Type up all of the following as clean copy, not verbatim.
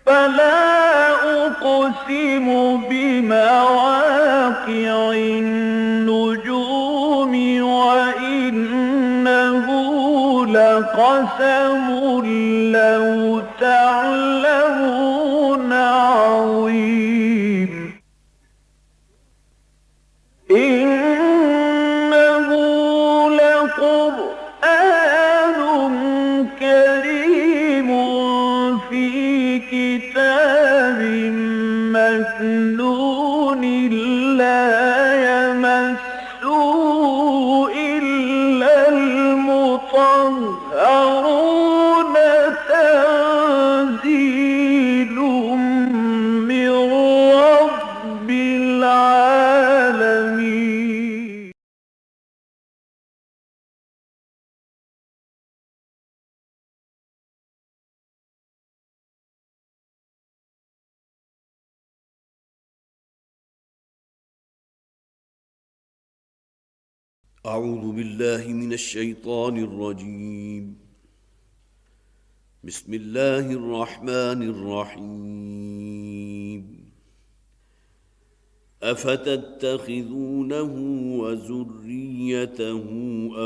فلا أقسم بمواقع النجوم وإنه لقسم لو تعلمون عظيم إنه لقرآن كريم في كتاب مكنون لا يمسه إلا المطهرون تنزيل من رب العالمين. أعوذ بالله من الشيطان الرجيم. بسم الله الرحمن الرحيم. أفتتخذونه وذريته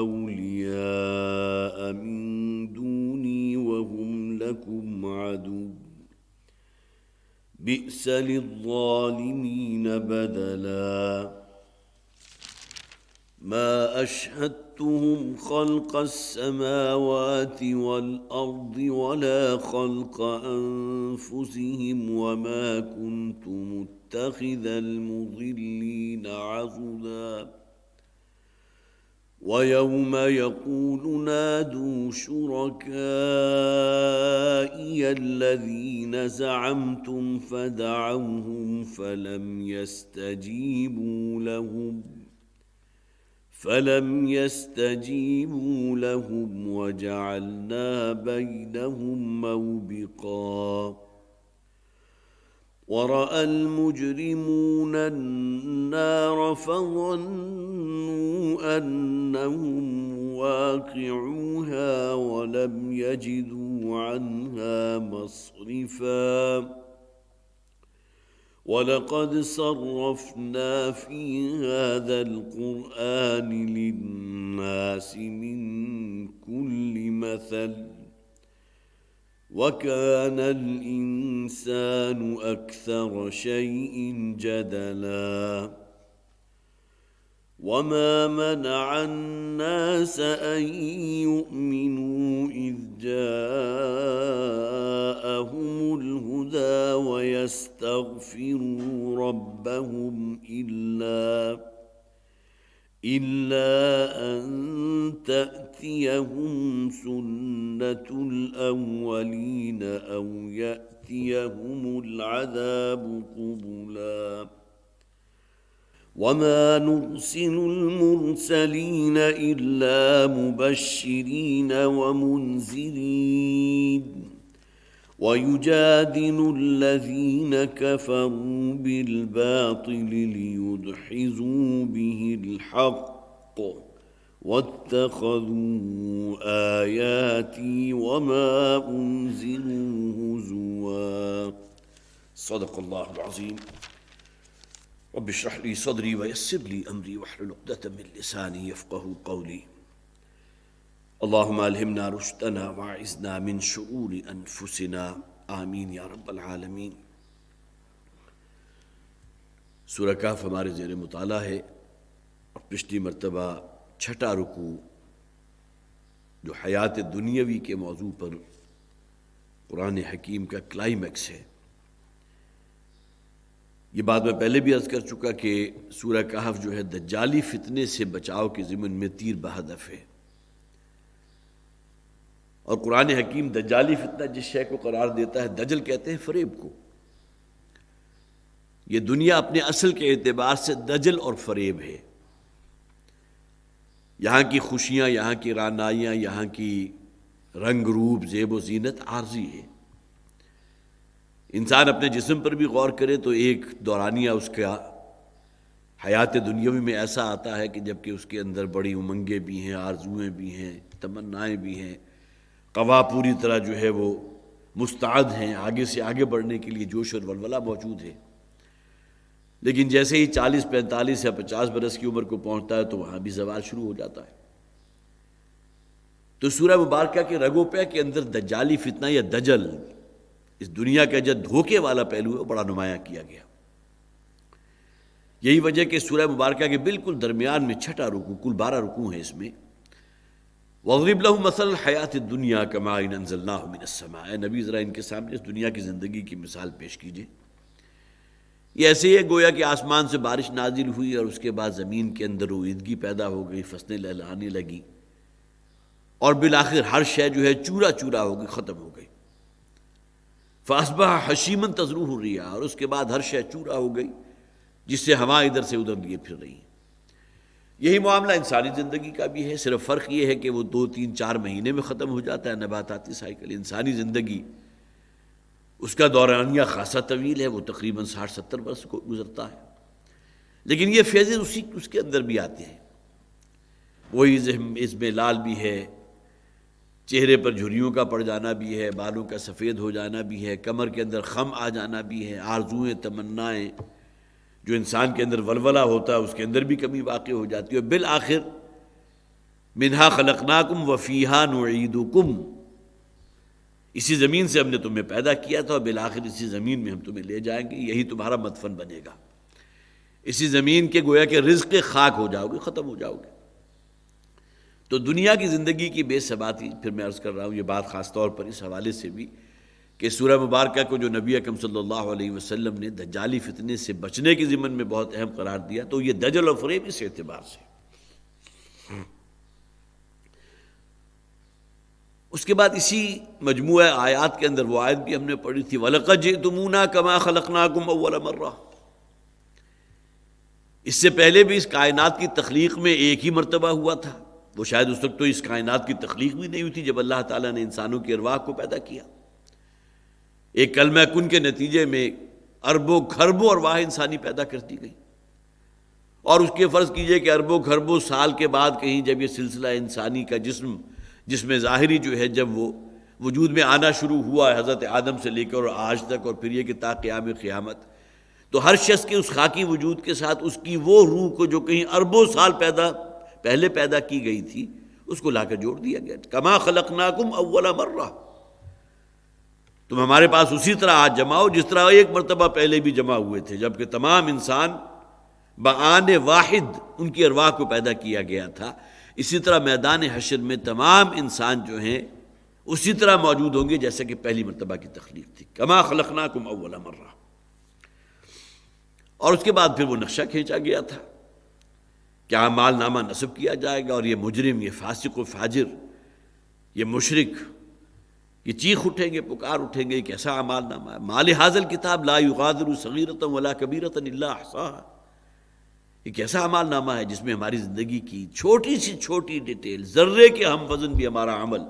أولياء من دوني وهم لكم عدو بئس للظالمين بدلا. ما أشهدتهم خلق السماوات والأرض ولا خلق أنفسهم وما كنت متخذ المضلين عضدا. ويوم يقول نادوا شركائي الذين زعمتم فدعوهم فلم يستجيبوا لهم وجعلنا بينهم موبقا. ورأى المجرمون النار فظنوا أنهم واقعوها ولم يجدوا عنها مصرفا. وَلَقَدْ صَرَّفْنَا فِي هَذَا الْقُرْآنِ لِلنَّاسِ مِنْ كُلِّ مَثَلٍ وَكَانَ الْإِنسَانُ أَكْثَرَ شَيْءٍ جَدَلًا. وَمَا مَنَعَ النَّاسَ أَن يُؤْمِنُوا إِذْ جَاءَهُمُ الْهُدَى وَيَسْتَغْفِرُوا رَبَّهُمْ إِلَّا أَن تَأْتِيَهُمْ سُنَّةُ الْأَوَّلِينَ أَوْ يَأْتِيَهُمُ الْعَذَابُ قُبُلًا. وَمَا نُرْسِلُ الْمُرْسَلِينَ إِلَّا مُبَشِّرِينَ وَمُنذِرِينَ وَيُجَادِلُ الَّذِينَ كَفَرُوا بِالْبَاطِلِ لِيُدْحِضُوا بِهِ الْحَقَّ وَاتَّخَذُوا آيَاتِي وَمَا أُنذِرُوا هُزُوًا. صدق الله العظيم. رب اشرح لي صدري ويسر لي أمري واحلل عقدة من لساني يفقهوا قولي. اللهم ألهمنا رشدنا وأعذنا من شرور أنفسنا آمین یا رب العالمین. سورہ کہف ہمارے زیر مطالعہ ہے اور پچھلی مرتبہ چھٹا رکوع جو حیات دنیاوی کے موضوع پر قرآن حکیم کا کلائمیکس ہے. یہ بات میں پہلے بھی عرض کر چکا کہ سورہ کہف جو ہے دجالی فتنے سے بچاؤ کے ضمن میں تیر بہدف ہے. اور قرآن حکیم دجالی فتنہ جس شے کو قرار دیتا ہے، دجل کہتے ہیں فریب کو. یہ دنیا اپنے اصل کے اعتبار سے دجل اور فریب ہے. یہاں کی خوشیاں، یہاں کی رعنائیاں، یہاں کی رنگ روپ، زیب و زینت عارضی ہے. انسان اپنے جسم پر بھی غور کرے تو ایک دورانیہ اس کا حیات دنیاوی میں ایسا آتا ہے کہ جبکہ اس کے اندر بڑی امنگیں بھی ہیں، آرزویں بھی ہیں، تمنائیں بھی ہیں، قوا پوری طرح جو ہے وہ مستعد ہیں، آگے سے آگے بڑھنے کے لیے جوش اور ولولہ موجود ہے، لیکن جیسے ہی 40 45 یا 50 برس کی عمر کو پہنچتا ہے تو وہاں بھی زوال شروع ہو جاتا ہے۔ تو سورہ مبارکہ کے رگو پہ کے اندر دجالی فتنہ یا دجل، اس دنیا کا جو دھوکے والا پہلو ہے، بڑا نمایاں کیا گیا۔ یہی وجہ کہ سورہ مبارکہ کے بالکل درمیان میں چھٹا رکوع، کل 12 رکوع ہیں اس میں، وَاضْرِبْ لَهُمْ مَثَلَ الْحَيَاةِ الدُّنْيَا كَمَاءٍ أَنزَلْنَاهُ مِنَ السَّمَاءِ۔ اے نبی ذرا ان کے سامنے اس دنیا کی زندگی کی مثال پیش کیجئے۔ یہ ایسے ہی ہے گویا کہ آسمان سے بارش نازل ہوئی اور اس کے بعد زمین کے اندر رویدگی پیدا ہو گئی، فصلیں لہلانے لگی، اور بالآخر ہر شے جو ہے چورا چورا ہو گئی، ختم ہو گئی۔ فَأَصْبَحَ حَشِيمًا تَذْرُوهُ الرِّيَاحُ، اور اس کے بعد ہر شے چورا ہو گئی جس سے ہوا ادھر سے ادھر لیے پھر رہی ہیں۔ یہی معاملہ انسانی زندگی کا بھی ہے، صرف فرق یہ ہے کہ وہ 2 3 4 مہینے میں ختم ہو جاتا ہے نباتاتی سائیکل۔ انسانی زندگی اس کا دورانیہ خاصا طویل ہے، وہ تقریباً 60 70 برس کو گزرتا ہے، لیکن یہ فیزز اس کے اندر بھی آتے ہیں۔ وہی اس میں لال بھی ہے، چہرے پر جھریوں کا پڑ جانا بھی ہے، بالوں کا سفید ہو جانا بھی ہے، کمر کے اندر خم آ جانا بھی ہے، آرزوئیں تمنائیں، جو انسان کے اندر ولولہ ہوتا ہے اس کے اندر بھی کمی واقع ہو جاتی ہے، اور بالآخر منہا خلقناکم وفیہا نعیدکم، اسی زمین سے ہم نے تمہیں پیدا کیا تھا اور بالآخر اسی زمین میں ہم تمہیں لے جائیں گے، یہی تمہارا مدفن بنے گا۔ اسی زمین کے گویا کہ رزق خاک ہو جاؤ گے، ختم ہو جاؤ گے۔ تو دنیا کی زندگی کی بے ثباتی، پھر میں عرض کر رہا ہوں یہ بات خاص طور پر اس حوالے سے بھی کہ سورہ مبارکہ کو جو نبی اکرم صلی اللہ علیہ وسلم نے دجالی فتنے سے بچنے کے ضمن میں بہت اہم قرار دیا، تو یہ دجل و فریب اس اعتبار سے۔ اس کے بعد اسی مجموعہ آیات کے اندر وہ آیت بھی ہم نے پڑھی تھی، وَلَقَدْ جِئْتُمُونَا كَمَا خَلَقْنَاكُمْ أَوَّلَ مَرَّةٍ۔ اس سے پہلے بھی اس کائنات کی تخلیق میں ایک ہی مرتبہ ہوا تھا، وہ شاید اس وقت تو اس کائنات کی تخلیق بھی نہیں ہوئی تھی جب اللہ تعالیٰ نے انسانوں کی ارواح کو پیدا کیا۔ ایک کلمہ کن کے نتیجے میں اربوں کھربوں ارواح انسانی پیدا کر دی گئی، اور اس کے فرض کیجئے کہ اربوں کھربوں سال کے بعد کہیں جب یہ سلسلہ انسانی کا جسم ظاہری جو ہے جب وہ وجود میں آنا شروع ہوا ہے حضرت آدم سے لے کر آج تک، اور پھر یہ کہ تا قیام قیامت، تو ہر شخص کے اس خاکی وجود کے ساتھ اس کی وہ روح کو جو کہیں اربوں سال پہلے پیدا کی گئی تھی اس کو لا کر جوڑ دیا گیا۔ کما خلقناکم اول مرہ، تم ہمارے پاس اسی طرح آج جمع ہو جس طرح ایک مرتبہ پہلے بھی جمع ہوئے تھے، جبکہ تمام انسان بآن واحد ان کی ارواح کو پیدا کیا گیا تھا۔ اسی طرح میدان حشر میں تمام انسان جو ہیں اسی طرح موجود ہوں گے جیسے کہ پہلی مرتبہ کی تخلیق تھی، کما خلقناکم اول مرہ۔ اور اس کے بعد پھر وہ نقشہ کھینچا گیا تھا کہ اعمال نامہ نصب کیا جائے گا، اور یہ مجرم، یہ فاسق و فاجر، یہ مشرک، یہ چیخ اٹھیں گے، پکار اٹھیں گے، کیسا اعمال نامہ ہے، ما لہذا الکتاب لا یغادر صغیرۃ ولا کبیرۃ الا احصاها، یہ کیسا اعمال نامہ ہے جس میں ہماری زندگی کی چھوٹی سی چھوٹی ڈیٹیل، ذرے کے ہم وزن بھی ہمارا عمل۔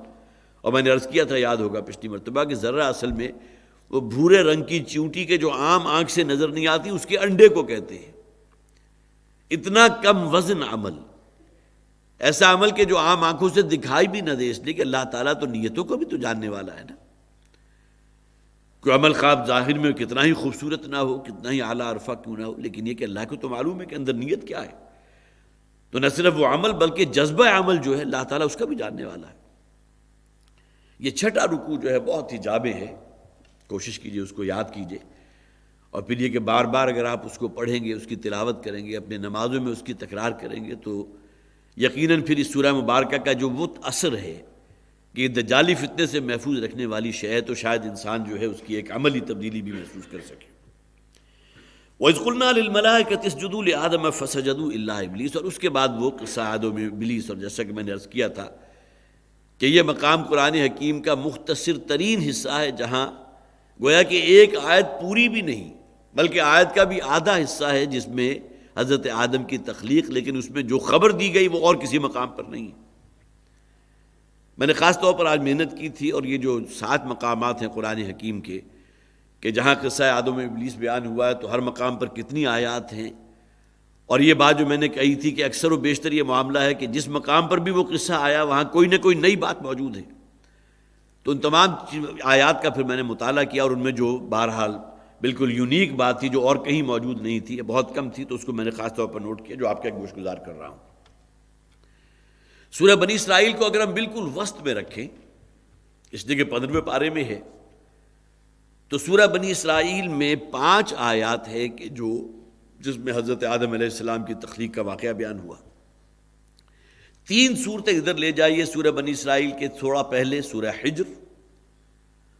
اور میں نے عرض کیا تھا، یاد ہوگا پچھلی مرتبہ، کہ ذرہ اصل میں وہ بھورے رنگ کی چیونٹی کے جو عام آنکھ سے نظر نہیں آتی اس کے انڈے کو کہتے ہیں۔ اتنا کم وزن عمل، ایسا عمل کہ جو عام آنکھوں سے دکھائی بھی نہ دے، اس لیے کہ اللہ تعالیٰ تو نیتوں کو بھی تو جاننے والا ہے نا۔ کوئی عمل خواب ظاہر میں کتنا ہی خوبصورت نہ ہو، کتنا ہی اعلیٰ عرفہ کیوں نہ ہو، لیکن یہ کہ اللہ کو تو معلوم ہے کہ اندر نیت کیا ہے۔ تو نہ صرف وہ عمل بلکہ جذبہ عمل جو ہے اللہ تعالیٰ اس کا بھی جاننے والا ہے۔ یہ چھٹا رکوع جو ہے بہت ہی جامع ہے، کوشش کیجئے اس کو یاد کیجئے، اور پھر یہ کہ بار بار اگر آپ اس کو پڑھیں گے، اس کی تلاوت کریں گے، اپنے نمازوں میں اس کی تکرار کریں گے، تو یقیناً پھر اس سورہ مبارکہ کا جو وہ اثر ہے کہ دجالی فتنے سے محفوظ رکھنے والی شے ہے، تو شاید انسان جو ہے اس کی ایک عملی تبدیلی بھی محسوس کر سکے۔ وَإِذْ قُلْنَا لِلْمَلَائِكَةِ اسْجُدُوا لِآدَمَ فَسَجَدُوا إِلَّا إِبْلِيسَ، اور اس کے بعد وہ قصہ آدم ابلیس، اور جیسا کہ میں نے عرض کیا تھا کہ یہ مقام قرآن حکیم کا مختصر ترین حصہ ہے، جہاں گویا کہ ایک آیت پوری بھی نہیں بلکہ آیت کا بھی آدھا حصہ ہے جس میں حضرت آدم کی تخلیق، لیکن اس میں جو خبر دی گئی وہ اور کسی مقام پر نہیں ہے۔ میں نے خاص طور پر آج محنت کی تھی، اور یہ جو 7 مقامات ہیں قرآن حکیم کے کہ جہاں قصہ آدم ابلیس بیان ہوا ہے، تو ہر مقام پر کتنی آیات ہیں، اور یہ بات جو میں نے کہی تھی کہ اکثر و بیشتر یہ معاملہ ہے کہ جس مقام پر بھی وہ قصہ آیا وہاں کوئی نہ کوئی نئی بات موجود ہے۔ تو ان تمام آیات کا پھر میں نے مطالعہ کیا، اور ان میں جو بہرحال بالکل یونیک بات تھی جو اور کہیں موجود نہیں تھی، بہت کم تھی، تو اس کو میں نے خاص طور پر نوٹ کیا، جو آپ کا ایک گوش گزار کر رہا ہوں۔ سورہ بنی اسرائیل کو اگر ہم بالکل وسط میں رکھیں، اس لیے کہ 15ویں پارے میں ہے، تو سورہ بنی اسرائیل میں 5 آیات ہے کہ جس میں حضرت آدم علیہ السلام کی تخلیق کا واقعہ بیان ہوا۔ 3 صورتیں ادھر لے جائیے سورہ بنی اسرائیل کے تھوڑا پہلے سورہ حجر،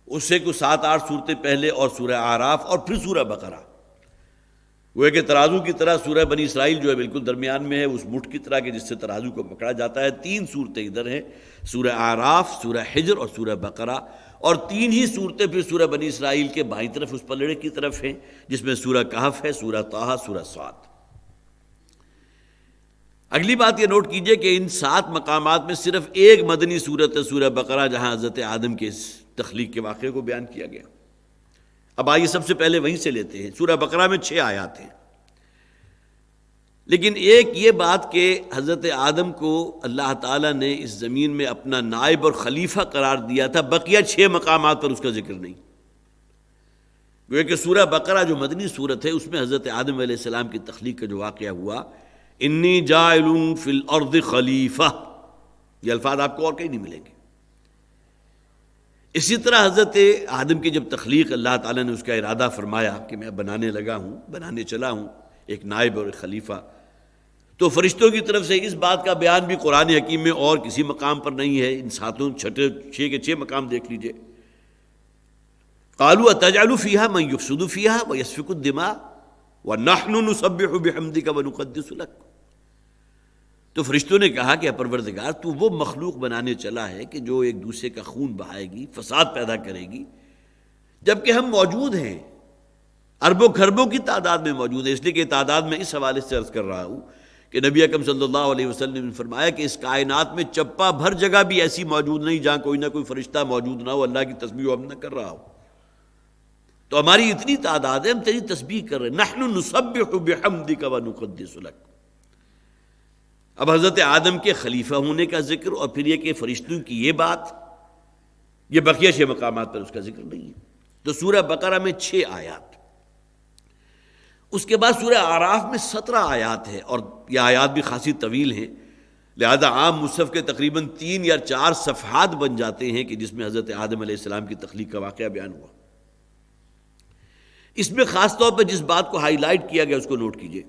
اس سے کوئی 7-8 صورتیں پہلے، اور سورہ اعراف، اور پھر سورہ بقرہ۔ وہ ہے کہ ترازو کی طرح سورہ بنی اسرائیل جو ہے بالکل درمیان میں ہے، اس مٹھ کی طرح کہ جس سے ترازو کو پکڑا جاتا ہے۔ 3 صورتیں ادھر ہیں، سورہ اعراف، سورہ حجر اور سورہ بقرہ، اور 3 ہی صورتیں پھر سورہ بنی اسرائیل کے بائیں طرف اس پلڑے کی طرف ہیں، جس میں سورہ کہف ہے، سورہ طٰہٰ، سورہ صاد۔ اگلی بات یہ نوٹ کیجئے کہ ان 7 مقامات میں صرف ایک مدنی صورت ہے، سورہ بقرہ، جہاں حضرت آدم کے تخلیق کے واقعے کو بیان کیا گیا۔ اب آئیے سب سے پہلے وہیں سے لیتے ہیں۔ سورہ بقرہ میں 6 آیات ہیں، لیکن ایک یہ بات کہ حضرت آدم کو اللہ تعالیٰ نے اس زمین میں اپنا نائب اور خلیفہ قرار دیا تھا، بقیہ 6 مقامات پر اس کا ذکر نہیں۔ گویا کہ سورہ بقرہ جو مدنی صورت ہے، اس میں حضرت آدم علیہ السلام کی تخلیق کا جو واقعہ ہوا، انی جاعل فی الارض خلیفہ، یہ الفاظ آپ کو اور کہیں نہیں ملیں گے۔ اسی طرح حضرت آدم کی جب تخلیق اللہ تعالیٰ نے اس کا ارادہ فرمایا کہ میں بنانے لگا ہوں، بنانے چلا ہوں ایک نائب اور ایک خلیفہ، تو فرشتوں کی طرف سے اس بات کا بیان بھی قرآن حکیم میں اور کسی مقام پر نہیں ہے۔ ان 6 کے 6 مقام دیکھ لیجئے۔ قالوا اتجعل فیہا من یفسد فیہا ویسفک الدماء ونحن نسبح بحمدک ونقدس لک۔ تو فرشتوں نے کہا کہ پروردگار، تو وہ مخلوق بنانے چلا ہے کہ جو ایک دوسرے کا خون بہائے گی، فساد پیدا کرے گی، جبکہ ہم موجود ہیں، اربوں کھربوں کی تعداد میں موجود ہیں۔ اس لیے کہ تعداد میں اس حوالے سے عرض کر رہا ہوں کہ نبی اکرم صلی اللہ علیہ وسلم نے فرمایا کہ اس کائنات میں چپا بھر جگہ بھی ایسی موجود نہیں جہاں کوئی نہ کوئی فرشتہ موجود نہ ہو، اللہ کی تسبیح و حمد نہ کر رہا ہو۔ تو ہماری اتنی تعداد ہے، ہم تیری تسبیح کر رہے ہیں۔ نحن نسبح بحمدک ونقدس لک۔ اب حضرت آدم کے خلیفہ ہونے کا ذکر، اور پھر یہ کہ فرشتوں کی یہ بات، یہ بقیہ 6 مقامات پر اس کا ذکر نہیں ہے۔ تو سورہ بقرہ میں 6 آیات، اس کے بعد سورہ اعراف میں 17 آیات ہے، اور یہ آیات بھی خاصی طویل ہیں، لہذا عام مصحف کے تقریباً 3 یا 4 صفحات بن جاتے ہیں کہ جس میں حضرت آدم علیہ السلام کی تخلیق کا واقعہ بیان ہوا۔ اس میں خاص طور پر جس بات کو ہائی لائٹ کیا گیا اس کو نوٹ کیجئے۔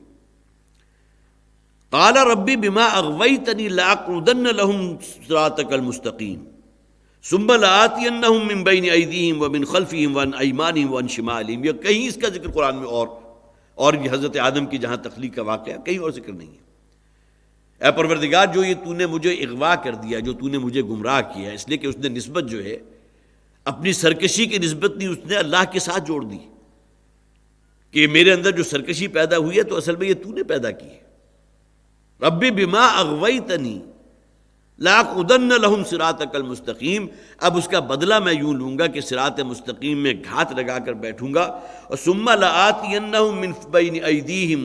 قال ربی بما اغویتنی لاقعدن لهم صراطک المستقیم ثم لآتینہم من بین ایدیہم ومن خلفہم وعن ایمانہم وعن شمالہم۔ یہ کہیں اس کا ذکر قرآن میں اور یہ حضرت آدم کی جہاں تخلیق کا واقعہ کہیں اور ذکر نہیں ہے۔ اے پروردگار، جو یہ تو نے مجھے اغوا کر دیا، جو تو نے مجھے گمراہ کیا، اس لیے کہ اس نے نسبت جو ہے اپنی سرکشی کی نسبت نہیں، اس نے اللہ کے ساتھ جوڑ دی کہ میرے اندر جو سرکشی پیدا ہوئی ہے تو اصل میں یہ تو نے پیدا کی ہے۔ ربی بما اغویتنی لاقعدن لهم صراطک المستقیم، اب اس کا بدلہ میں یوں لوں گا کہ صراط مستقیم میں گھات لگا کر بیٹھوں گا، اور ثم لآتینہم من بین ایدیہم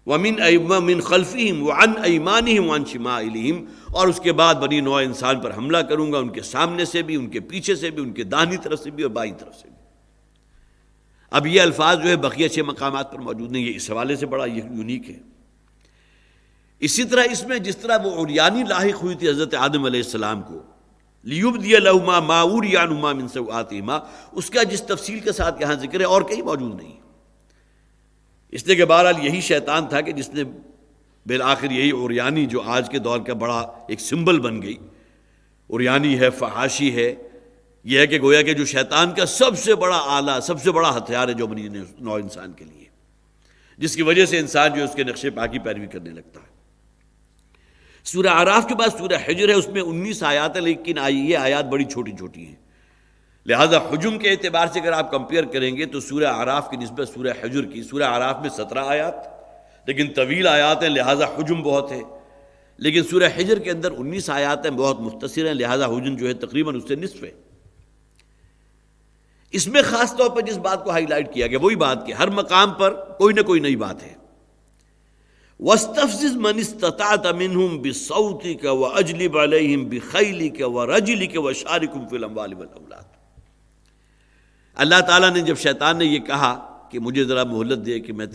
ومن خلفہم وعن ایمانہم وعن شمائلہم، اور اس کے بعد بنی نوع انسان پر حملہ کروں گا، ان کے سامنے سے بھی، ان کے پیچھے سے بھی، ان کے داہنی طرف سے بھی اور بائیں طرف سے بھی۔ اب یہ الفاظ جو ہے بقیہ 6 مقامات پر موجود نہیں، یہ اس حوالے سے بڑا یونیک ہے۔ اسی طرح اس میں جس طرح وہ عریانی لاحق ہوئی تھی حضرت آدم علیہ السلام کو، لیبدی لہما ما اوری عنہما من سوآتہما، اس کا جس تفصیل کے ساتھ یہاں ذکر ہے اور کہیں موجود نہیں۔ اس لیے کہ بہرحال یہی شیطان تھا کہ جس نے بالآخر یہی عریانی جو آج کے دور کا بڑا ایک سمبل بن گئی، عریانی ہے، فحاشی ہے، یہ ہے کہ گویا کہ جو شیطان کا سب سے بڑا آلہ، سب سے بڑا ہتھیار ہے جو بنی نوع انسان کے لیے، جس کی وجہ سے انسان جو ہے اس کے نقشے پا کی پیروی کرنے لگتا ہے۔ سورہ اعراف کے بعد سورہ حجر ہے، اس میں 19 آیات ہیں، لیکن یہ آیات بڑی چھوٹی چھوٹی ہیں، لہذا حجم کے اعتبار سے اگر آپ کمپیئر کریں گے تو سورہ اعراف کی نسبت سورہ حجر کی، سورہ اعراف میں 17 آیات لیکن طویل آیات ہیں، لہذا حجم بہت ہے، لیکن سورہ حجر کے اندر 19 آیات ہیں، بہت مختصر ہیں، لہذا حجم جو ہے تقریباً اس سے نصف ہے۔ اس میں خاص طور پر جس بات کو ہائی لائٹ کیا گیا وہی بات کہ ہر مقام پر کوئی نہ کوئی نئی بات ہے۔ وَاسْتَفْزِزْ مَنِ اسْتَطَعْتَ مِنْهُمْ بِصَوْتِكَ وَأَجْلِبْ عَلَيْهِمْ بِخَيْلِكَ وَرَجِلِكَ وَشَارِكْهُمْ فِي الْأَمْوَالِ وَالْأَوْلَادِ۔ اللہ تعالیٰ نے جب شیطان نے یہ کہا کہ مجھے ذرا مہلت دے کہ میں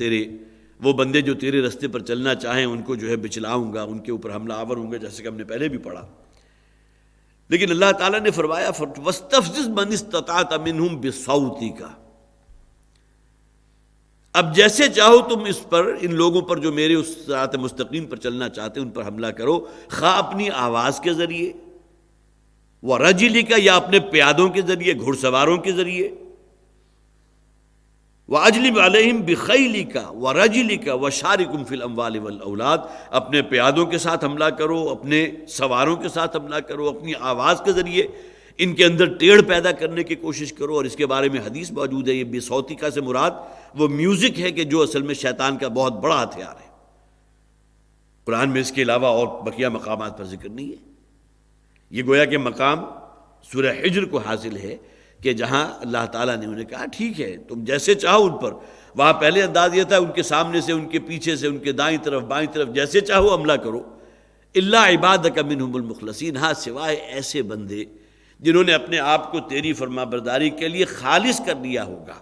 وہ بندے جو تیرے رستے پر چلنا چاہیں ان کو جو ہے بچلاؤں گا، ان کے اوپر حملہ آور ہوں گا، جیسے کہ ہم نے پہلے بھی پڑھا، لیکن اللہ تعالیٰ نے فرمایا وَاسْتَفْزِزْ مَنِ اسْتَطَعْتَ مِنْهُمْ بِصَوْتِكَ، اب جیسے چاہو تم اس پر، ان لوگوں پر جو میرے اس صراط مستقیم پر چلنا چاہتے ان پر حملہ کرو، خواہ اپنی آواز کے ذریعے، وَرَجِلِكَ یا اپنے پیادوں کے ذریعے، گھڑ سواروں کے ذریعے، وَأَجْلِبْ عَلَيْهِمْ بِخَيْلِكَ وَرَجِلِكَ وَشَارِكْهُمْ فِي الْأَمْوَالِ وَالْأَوْلَادِ، اپنے پیادوں کے ساتھ حملہ کرو، اپنے سواروں کے ساتھ حملہ کرو، اپنی آواز کے ذریعے ان کے اندر ٹیڑھ پیدا کرنے کی کوشش کرو۔ اور اس کے بارے میں حدیث موجود ہے، یہ بصوتیکا سے مراد وہ میوزک ہے کہ جو اصل میں شیطان کا بہت بڑا ہتھیار ہے۔ قرآن میں اس کے علاوہ اور بقیہ مقامات پر ذکر نہیں ہے۔ یہ گویا کہ مقام سورہ حجر کو حاصل ہے کہ جہاں اللہ تعالیٰ نے انہیں کہا ٹھیک ہے تم جیسے چاہو ان پر، وہاں پہلے انداز یہ تھا ان کے سامنے سے، ان کے پیچھے سے، ان کے دائیں طرف بائیں طرف جیسے چاہو حملہ کرو، الا عبادک منہم المخلصین، ہاں سوائے ایسے بندے جنہوں نے اپنے آپ کو تیری فرما برداری کے لیے خالص کر لیا ہوگا،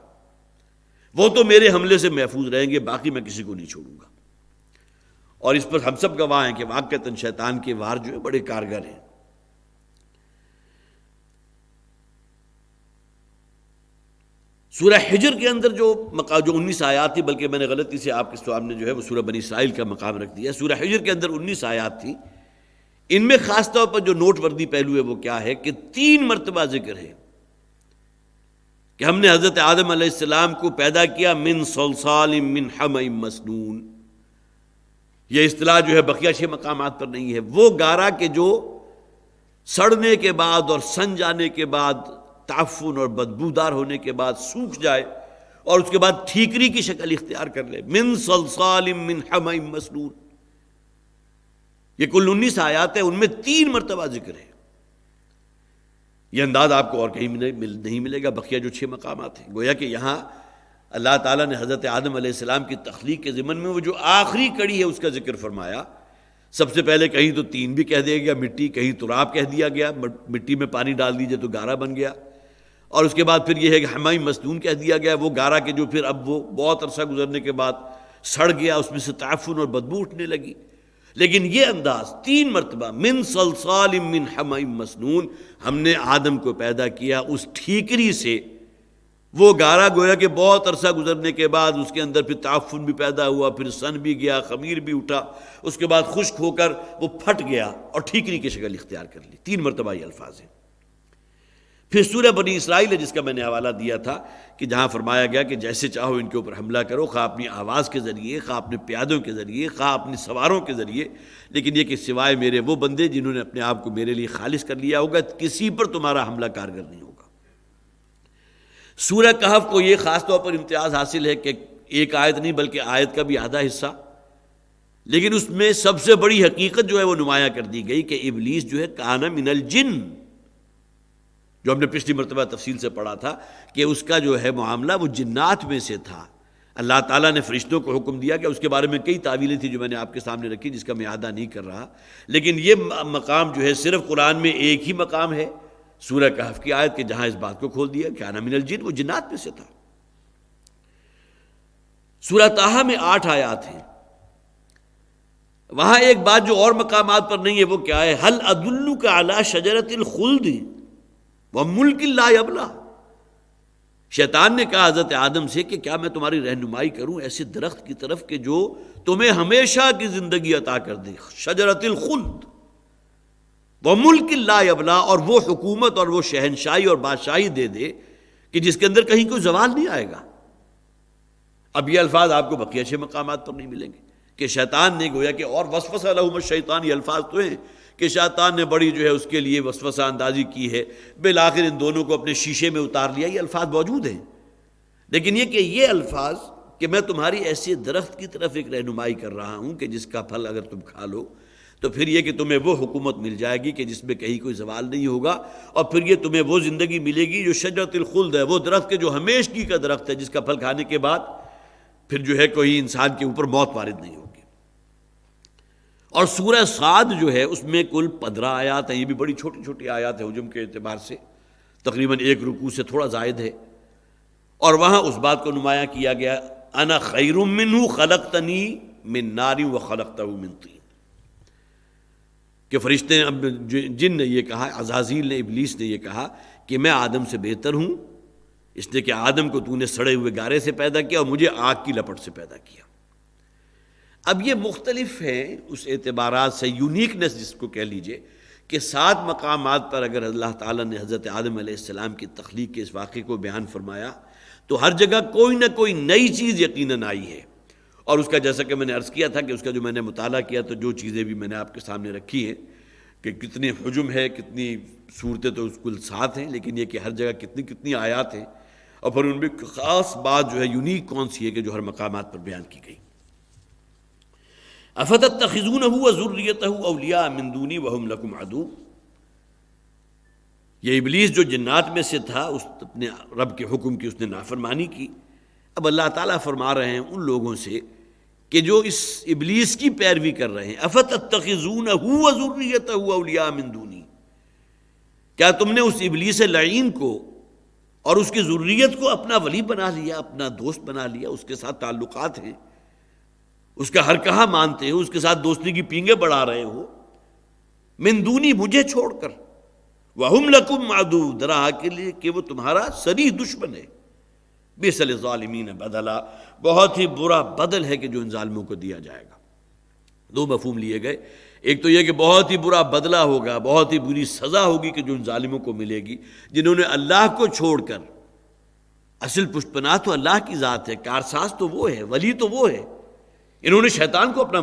وہ تو میرے حملے سے محفوظ رہیں گے، باقی میں کسی کو نہیں چھوڑوں گا۔ اور اس پر ہم سب گواہ ہیں کہ واقعتاً شیطان کے وار جو ہے بڑے کارگر ہیں۔ سورہ حجر کے اندر جو 19 آیات تھی، بلکہ میں نے غلطی سے آپ کے سامنے جو ہے وہ سورہ بنی اسرائیل کا مقام رکھ دیا، سورہ حجر کے اندر 19 آیات تھی، ان میں خاص طور پر جو نوٹ وردی پہلو ہے وہ کیا ہے کہ 3 مرتبہ ذکر ہے کہ ہم نے حضرت آدم علیہ السلام کو پیدا کیا من صلصال من حمأ مسنون۔ یہ اصطلاح جو ہے بقیہ 6 مقامات پر نہیں ہے۔ وہ گارا کہ جو سڑنے کے بعد اور سن جانے کے بعد، تعفن اور بدبودار ہونے کے بعد سوکھ جائے اور اس کے بعد ٹھیکری کی شکل اختیار کر لے، من صلصال من حمأ مسنون۔ یہ کل 19 آیات ہیں، ان میں 3 مرتبہ ذکر ہے۔ یہ انداز آپ کو اور کہیں نہیں ملے گا، بقیہ جو 6 مقامات ہیں۔ گویا کہ یہاں اللہ تعالیٰ نے حضرت آدم علیہ السلام کی تخلیق کے ضمن میں وہ جو آخری کڑی ہے اس کا ذکر فرمایا۔ سب سے پہلے کہیں تو تین بھی کہہ دیا گیا، مٹی، کہیں تراب کہہ دیا گیا، مٹی میں پانی ڈال دیجئے تو گارا بن گیا، اور اس کے بعد پھر یہ ہے کہ حمأ مسنون کہہ دیا گیا، وہ گارا کہ جو پھر اب وہ بہت عرصہ گزرنے کے بعد سڑ گیا، اس میں سے تعفن اور بدبو اٹھنے لگی۔ لیکن یہ انداز 3 مرتبہ من صلصال من حمأ مسنون، ہم نے آدم کو پیدا کیا اس ٹھیکری سے، وہ گارا گویا کہ بہت عرصہ گزرنے کے بعد اس کے اندر پھر تعفن بھی پیدا ہوا، پھر سن بھی گیا، خمیر بھی اٹھا، اس کے بعد خشک ہو کر وہ پھٹ گیا اور ٹھیکری کی شکل اختیار کر لی۔ 3 مرتبہ یہ الفاظ ہیں۔ پھر سورہ بنی اسرائیل ہے جس کا میں نے حوالہ دیا تھا کہ جہاں فرمایا گیا کہ جیسے چاہو ان کے اوپر حملہ کرو، خواہ اپنی آواز کے ذریعے، خواہ اپنے پیادوں کے ذریعے، خواہ اپنے سواروں کے ذریعے، لیکن یہ کہ سوائے میرے وہ بندے جنہوں نے اپنے آپ کو میرے لیے خالص کر لیا ہوگا، کسی پر تمہارا حملہ کارگر نہیں ہوگا۔ سورہ کہف کو یہ خاص طور پر امتیاز حاصل ہے کہ ایک آیت نہیں بلکہ آیت کا بھی آدھا حصہ، لیکن اس میں سب سے بڑی حقیقت جو ہے وہ نمایاں کر دی گئی کہ ابلیس جو ہے کان من الجن، جو ہم نے پچھلی مرتبہ تفصیل سے پڑھا تھا کہ اس کا جو ہے معاملہ وہ جنات میں سے تھا۔ اللہ تعالیٰ نے فرشتوں کو حکم دیا کہ اس کے بارے میں کئی تعویلیں تھیں جو میں نے آپ کے سامنے رکھی، جس کا میں اعادہ نہیں کر رہا، لیکن یہ مقام جو ہے صرف قرآن میں ایک ہی مقام ہے، سورہ کہف کی آیت، کہ جہاں اس بات کو کھول دیا کہ کان من الجن، وہ جنات میں سے تھا۔ سورہ طٰہٰ میں 8 آیات ہیں، وہاں ایک بات جو اور مقامات پر نہیں ہے وہ کیا ہے، هل ادلک علی شجرۃ الخلد وملک لا یبلی۔ شیطان نے کہا حضرت آدم سے کہ کیا میں تمہاری رہنمائی کروں ایسے درخت کی طرف کہ جو تمہیں ہمیشہ کی زندگی عطا کر دے، شجرۃ الخلد وملک لا یبلی، اور وہ حکومت اور وہ شہنشاہی اور بادشاہی دے دے کہ جس کے اندر کہیں کوئی زوال نہیں آئے گا۔ اب یہ الفاظ آپ کو بقیہ 6 مقامات پر نہیں ملیں گے کہ شیطان نے گویا کہ اور وسوسہ لہم الشیطان، یہ الفاظ تو ہیں کہ شیطان نے بڑی جو ہے اس کے لیے وسوسہ اندازی کی ہے، بالآخر ان دونوں کو اپنے شیشے میں اتار لیا، یہ الفاظ موجود ہیں، لیکن یہ کہ یہ الفاظ کہ میں تمہاری ایسے درخت کی طرف ایک رہنمائی کر رہا ہوں کہ جس کا پھل اگر تم کھا لو تو پھر یہ کہ تمہیں وہ حکومت مل جائے گی کہ جس میں کہیں کوئی زوال نہیں ہوگا، اور پھر یہ تمہیں وہ زندگی ملے گی جو شجرۃ الخلد ہے، وہ درخت کے جو ہمیشگی کا درخت ہے جس کا پھل کھانے کے بعد پھر جو ہے کوئی انسان کے اوپر موت وارد نہیں ہوگی۔ اور سورہ صاد جو ہے اس میں کل 15 آیات ہیں، یہ بھی بڑی چھوٹی چھوٹی آیات ہیں حجم کے اعتبار سے، تقریباً ایک رکوع سے تھوڑا زائد ہے، اور وہاں اس بات کو نمایاں کیا گیا انا خیر منہ خلقتنی من نار وخلقتہ من طین، کہ فرشتے جن نے یہ کہا، عزازیل نے، ابلیس نے یہ کہا کہ میں آدم سے بہتر ہوں، اس لیے کہ آدم کو تو نے سڑے ہوئے گارے سے پیدا کیا اور مجھے آگ کی لپٹ سے پیدا کیا۔ اب یہ مختلف ہیں اس اعتبارات سے، یونیکنس جس کو کہہ لیجئے، کہ 7 مقامات پر اگر اللہ تعالیٰ نے حضرت آدم علیہ السلام کی تخلیق کے اس واقعے کو بیان فرمایا تو ہر جگہ کوئی نہ کوئی نئی چیز یقیناً آئی ہے، اور اس کا جیسا کہ میں نے عرض کیا تھا کہ اس کا جو میں نے مطالعہ کیا تو جو چیزیں بھی میں نے آپ کے سامنے رکھی ہیں کہ کتنے حجم ہے، کتنی صورتیں تو کل 7 ہیں، لیکن یہ کہ ہر جگہ کتنی آیات ہیں، اور پھر ان میں خاص بات جو ہے یونیک کون سی ہے کہ جو ہر مقامات پر بیان کی گئی۔ افتتخذونہ وذریتہ اولیاء من دونی وہم لکم عدو، یہ ابلیس جو جنات میں سے تھا، اس اپنے رب کے حکم کی اس نے نافرمانی کی۔ اب اللہ تعالیٰ فرما رہے ہیں ان لوگوں سے کہ جو اس ابلیس کی پیروی کر رہے ہیں، افتتخذونہ وذریتہ اولیاء من دونی، کیا تم نے اس ابلیس لعین کو اور اس کی ذریت کو اپنا ولی بنا لیا، اپنا دوست بنا لیا، اس کے ساتھ تعلقات ہیں، اس کا ہر کہا مانتے ہو، اس کے ساتھ دوستی کی پینگیں بڑھا رہے ہو، من دونی، مجھے چھوڑ کر، وَهُمْ لَكُمْ عَدُوٌّ، درا کے لیے کہ وہ تمہارا صریح دشمن ہے، بِئْسَ لِلظَّالِمِينَ بَدَلًا، بہت ہی برا بدل ہے کہ جو ان ظالموں کو دیا جائے گا۔ 2 مفہوم لیے گئے، ایک تو یہ کہ بہت ہی برا بدلہ ہوگا، بہت ہی بری سزا ہوگی کہ جو ان ظالموں کو ملے گی جنہوں نے اللہ کو چھوڑ کر، اصل پشت پناہ تو اللہ کی ذات ہے، کارساز تو وہ ہے، ولی تو وہ ہے، انہوں نے شیطان کو اپنا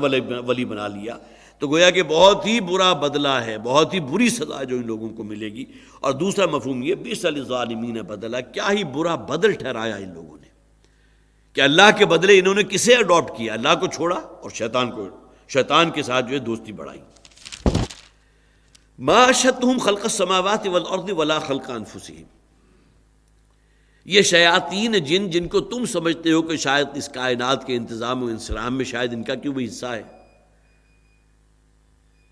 ولی بنا لیا، تو گویا کہ بہت ہی برا بدلہ ہے، بہت ہی بری سزا جو ان لوگوں کو ملے گی۔ اور دوسرا مفہوم یہ بئس للظالمین بدلا، کیا ہی برا بدل ٹھہرایا ان لوگوں نے کہ اللہ کے بدلے انہوں نے کسے اڈاپٹ کیا، اللہ کو چھوڑا اور شیطان کے ساتھ جو ہے دوستی بڑھائی۔ ما اشہدتہم خلق السماوات والارض ولا خلق انفسہم، یہ شیاطین جن جن کو تم سمجھتے ہو کہ شاید اس کائنات کے انتظام و انصرام میں شاید ان کا کیوں بھی حصہ ہے،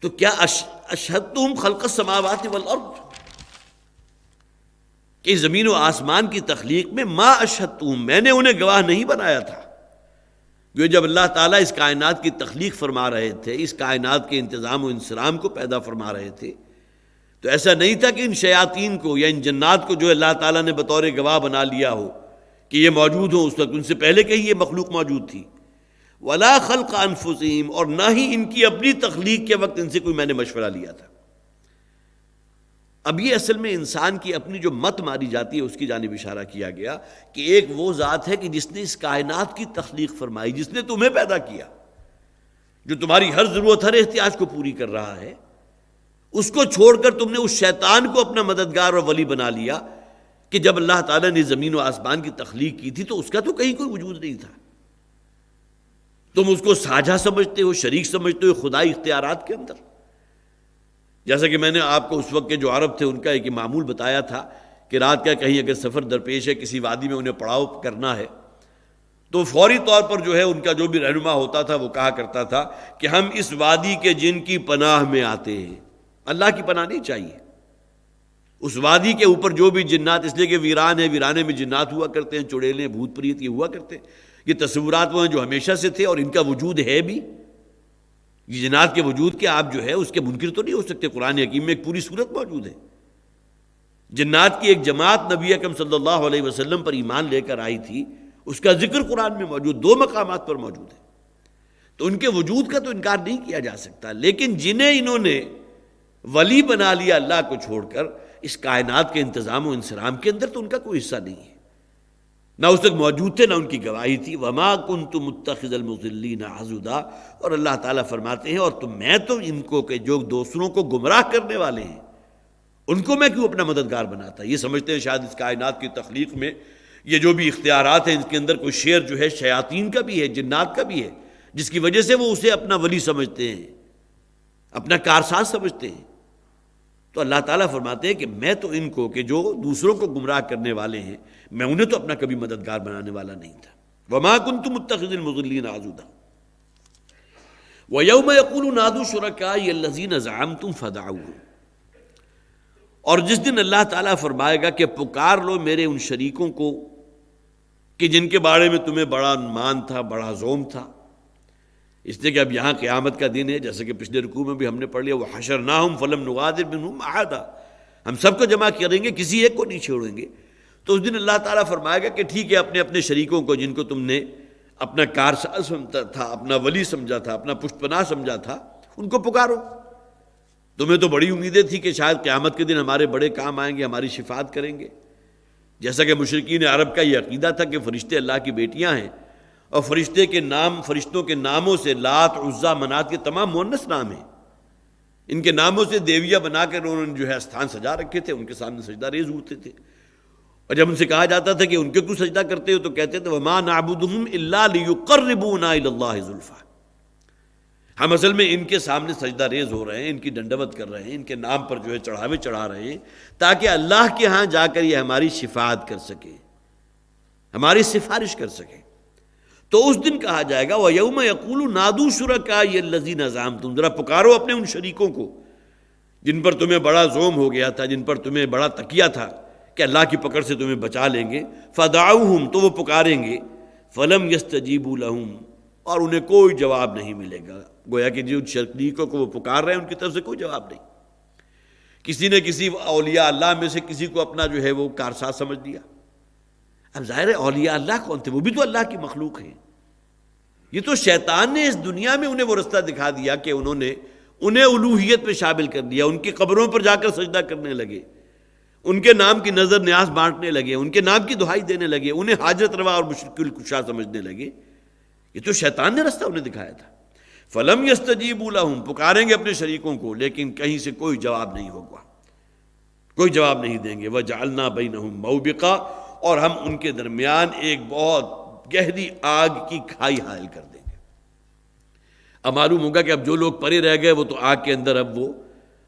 تو کیا اشہدتہم خلق السماوات والارض، کہ زمین و آسمان کی تخلیق میں ما اشہدتہم، میں نے انہیں گواہ نہیں بنایا تھا۔ جو جب اللہ تعالیٰ اس کائنات کی تخلیق فرما رہے تھے، اس کائنات کے انتظام و انصرام کو پیدا فرما رہے تھے، تو ایسا نہیں تھا کہ ان شیاطین کو یا ان جنات کو جو اللہ تعالیٰ نے بطور گواہ بنا لیا ہو کہ یہ موجود ہوں، اس وقت ان سے پہلے کہ یہ مخلوق موجود تھی۔ ولا خلق انفسہم، اور نہ ہی ان کی اپنی تخلیق کے وقت ان سے کوئی میں نے مشورہ لیا تھا۔ اب یہ اصل میں انسان کی اپنی جو مت ماری جاتی ہے اس کی جانب اشارہ کیا گیا کہ ایک وہ ذات ہے کہ جس نے اس کائنات کی تخلیق فرمائی، جس نے تمہیں پیدا کیا، جو تمہاری ہر ضرورت، ہر احتیاج کو پوری کر رہا ہے، اس کو چھوڑ کر تم نے اس شیطان کو اپنا مددگار اور ولی بنا لیا کہ جب اللہ تعالیٰ نے زمین و آسمان کی تخلیق کی تھی تو اس کا تو کہیں کوئی وجود نہیں تھا، تم اس کو ساجھا سمجھتے ہو، شریک سمجھتے ہو خدائی اختیارات کے اندر۔ جیسا کہ میں نے آپ کو اس وقت کے جو عرب تھے ان کا ایک معمول بتایا تھا کہ رات کا کہیں اگر سفر درپیش ہے، کسی وادی میں انہیں پڑاؤ کرنا ہے، تو فوری طور پر جو ہے ان کا جو بھی رہنما ہوتا تھا وہ کہا کرتا تھا کہ ہم اس وادی کے جن کی پناہ میں آتے ہیں، اللہ کی پناہ نہیں چاہیے، اس وادی کے اوپر جو بھی جنات، اس لیے کہ ویران ہے، ویرانے میں جنات ہوا کرتے ہیں، چڑیلیں، بھوت پریت یہ ہوا کرتے ہیں، یہ تصورات وہ ہیں جو ہمیشہ سے تھے اور ان کا وجود ہے بھی، یہ جنات کے وجود کے آپ جو ہے اس کے منکر تو نہیں ہو سکتے، قرآن حکیم میں ایک پوری صورت موجود ہے، جنات کی ایک جماعت نبی اکرم صلی اللہ علیہ وسلم پر ایمان لے کر آئی تھی، اس کا ذکر قرآن میں موجود 2 مقامات پر موجود ہے، تو ان کے وجود کا تو انکار نہیں کیا جا سکتا، لیکن جنہیں انہوں نے ولی بنا لیا اللہ کو چھوڑ کر اس کائنات کے انتظام و انصرام کے اندر، تو ان کا کوئی حصہ نہیں ہے، نہ اس تک موجود تھے، نہ ان کی گواہی تھی۔ وما كنت متخذ المضلین عضدا، اور اللہ تعالیٰ فرماتے ہیں اور میں تو ان کو کہ جو دوسروں کو گمراہ کرنے والے ہیں ان کو میں کیوں اپنا مددگار بناتا، یہ سمجھتے ہیں شاید اس کائنات کی تخلیق میں یہ جو بھی اختیارات ہیں ان کے اندر کوئی شیئر جو ہے شیاطین کا بھی ہے، جنات کا بھی ہے، جس کی وجہ سے وہ اسے اپنا ولی سمجھتے ہیں، اپنا کارساز سمجھتے ہیں۔ تو اللہ تعالیٰ فرماتے ہیں کہ میں تو ان کو کہ جو دوسروں کو گمراہ کرنے والے ہیں، میں انہیں تو اپنا کبھی مددگار بنانے والا نہیں تھا۔ وما كنت متخذ المضلین عضدا وَيَوْمَ يَقُولُ نَادُوا شُرَكَائِيَ الَّذِينَ زَعَمْتُمْ فَدَعَوْهُمْ، اور جس دن اللہ تعالیٰ فرمائے گا کہ پکار لو میرے ان شریکوں کو کہ جن کے بارے میں تمہیں بڑا مان تھا، بڑا زوم تھا، اس لیے کہ اب یہاں قیامت کا دن ہے، جیسے کہ پچھلے رکوع میں بھی ہم نے پڑھ لیا وَحَشَرْنَاهُمْ فَلَمْ نُغَادِرْ مِنْهُمْ أَحَدًا، ہم سب کو جمع کریں گے، کسی ایک کو نہیں چھوڑیں گے۔ تو اس دن اللہ تعالیٰ فرمائے گا کہ ٹھیک ہے، اپنے اپنے شریکوں کو جن کو تم نے اپنا کارساز سمجھا تھا، اپنا ولی سمجھا تھا، اپنا پشت پناہ سمجھا تھا، ان کو پکارو۔ تمہیں تو بڑی امیدیں تھی کہ شاید قیامت کے دن ہمارے بڑے کام آئیں گے، ہماری شفاعت کریں گے، جیسا کہ مشرکین عرب کا یہ عقیدہ تھا کہ فرشتے اللہ کی بیٹیاں ہیں، اور فرشتوں کے ناموں سے لات، عزا، منات کے تمام مؤنث نام ہیں، ان کے ناموں سے دیویاں بنا کر انہوں نے جو ہے استھان سجا رکھے تھے، ان کے سامنے سجدہ ریز ہوتے تھے، اور جب ان سے کہا جاتا تھا کہ ان کے کیوں سجدہ کرتے ہو تو کہتے تھے وَمَا نَعْبُدُهُمْ إِلَّا لِيُقَرِّبُونَا إِلَى اللَّهِ زُلْفَىٰ، ہم اصل میں ان کے سامنے سجدہ ریز ہو رہے ہیں، ان کی ڈنڈوت کر رہے ہیں، ان کے نام پر جو ہے چڑھاوے چڑھا رہے ہیں، تاکہ اللہ کے ہاں جا کر یہ ہماری شفاعت کر سکے، ہماری سفارش کر سکے۔ تو اس دن کہا جائے گا وَيَوْمَ يَقُولُ نَادُوا شُرَكَائِيَ الَّذِينَ زَعَمْتُمْ، ذرا پکارو اپنے ان شریکوں کو جن پر تمہیں بڑا زوم ہو گیا تھا، جن پر تمہیں بڑا تکیہ تھا کہ اللہ کی پکڑ سے تمہیں بچا لیں گے، فَدَعَوْهُمْ، تو وہ پکاریں گے، فَلَمْ يَسْتَجِيبُوا لَهُمْ، اور انہیں کوئی جواب نہیں ملے گا۔ گویا کہ جو شریکوں کو وہ پکار رہے ہیں ان کی طرف سے کوئی جواب نہیں۔ کسی نے کسی اولیاء اللہ میں سے کسی کو اپنا جو ہے وہ کارساز سمجھ لیا۔ اب ظاہر ہے اولیاء اللہ کون تھے؟ وہ بھی تو اللہ کی مخلوق ہیں۔ یہ تو شیطان نے اس دنیا میں انہیں وہ رستہ دکھا دیا کہ انہیں الوہیت پہ شامل کر دیا، ان کی قبروں پر جا کر سجدہ کرنے لگے، ان کے نام کی نظر نیاز بانٹنے لگے، ان کے نام کی دہائی دینے لگے، انہیں حاجت روا اور مشکل کشا سمجھنے لگے۔ یہ تو شیطان نے رستہ انہیں دکھایا تھا۔ فَلَمْ يَسْتَجِيبُوا لَهُمْ، پکاریں گے اپنے شریکوں کو لیکن کہیں سے کوئی جواب نہیں ہوگا، کوئی جواب نہیں دیں گے۔ وَجَعَلْنَا بَيْنَهُمْ مَوْبِقًا، اور ہم ان کے درمیان ایک بہت گہری آگ کی کھائی حائل کر دیں گے۔ اب معلوم ہوگا کہ اب جو لوگ پرے رہ گئے وہ تو آگ کے اندر اب وہ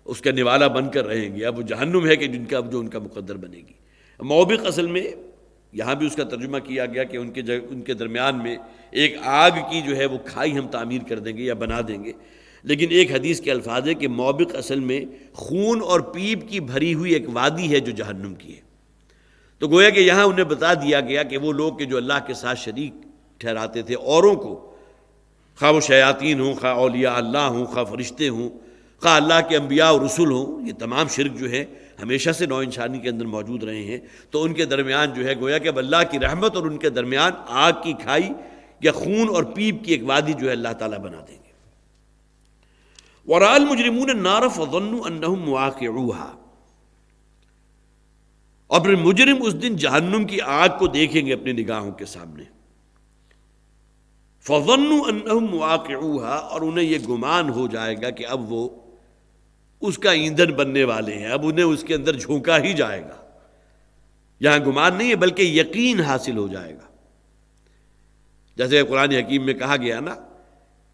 اس کا نوالا بن کر رہیں گے، اب وہ جہنم ہے کہ جو ان کا مقدر بنے گی۔ موبق اصل میں یہاں بھی اس کا ترجمہ کیا گیا کہ ان کے درمیان میں ایک آگ کی جو ہے وہ کھائی ہم تعمیر کر دیں گے یا بنا دیں گے، لیکن ایک حدیث کے الفاظ ہے کہ موبق اصل میں خون اور پیپ کی بھری ہوئی ایک وادی ہے جو جہنم کی ہے۔ تو گویا کہ یہاں انہیں بتا دیا گیا کہ وہ لوگ کہ جو اللہ کے ساتھ شریک ٹھہراتے تھے اوروں کو، خواہ وہ شیاطین ہوں، خواہ اولیاء اللہ ہوں، خواہ فرشتے ہوں، خواہ اللہ کے انبیاء اور رسول ہوں، یہ تمام شرک جو ہے ہمیشہ سے نو انسانی کے اندر موجود رہے ہیں۔ تو ان کے درمیان جو ہے گویا کہ اب اللہ کی رحمت اور ان کے درمیان آگ کی کھائی یا خون اور پیپ کی ایک وادی جو ہے اللہ تعالیٰ بنا دیں گے۔ وَرَأَى الْمُجْرِمُونَ النَّارَ فَظَنُّوا أَنَّهُمْ مُوَاقِعُوهَا، اور پھر مجرم اس دن جہنم کی آگ کو دیکھیں گے اپنی نگاہوں کے سامنے۔ فَظَنُّوا أَنَّهُمْ مُوَاقِعُوهَا، اور انہیں یہ گمان ہو جائے گا کہ اب وہ اس کا ایندھن بننے والے ہیں، اب انہیں اس کے اندر جھونکا ہی جائے گا۔ یہاں گمان نہیں ہے بلکہ یقین حاصل ہو جائے گا، جیسے قرآن حکیم میں کہا گیا نا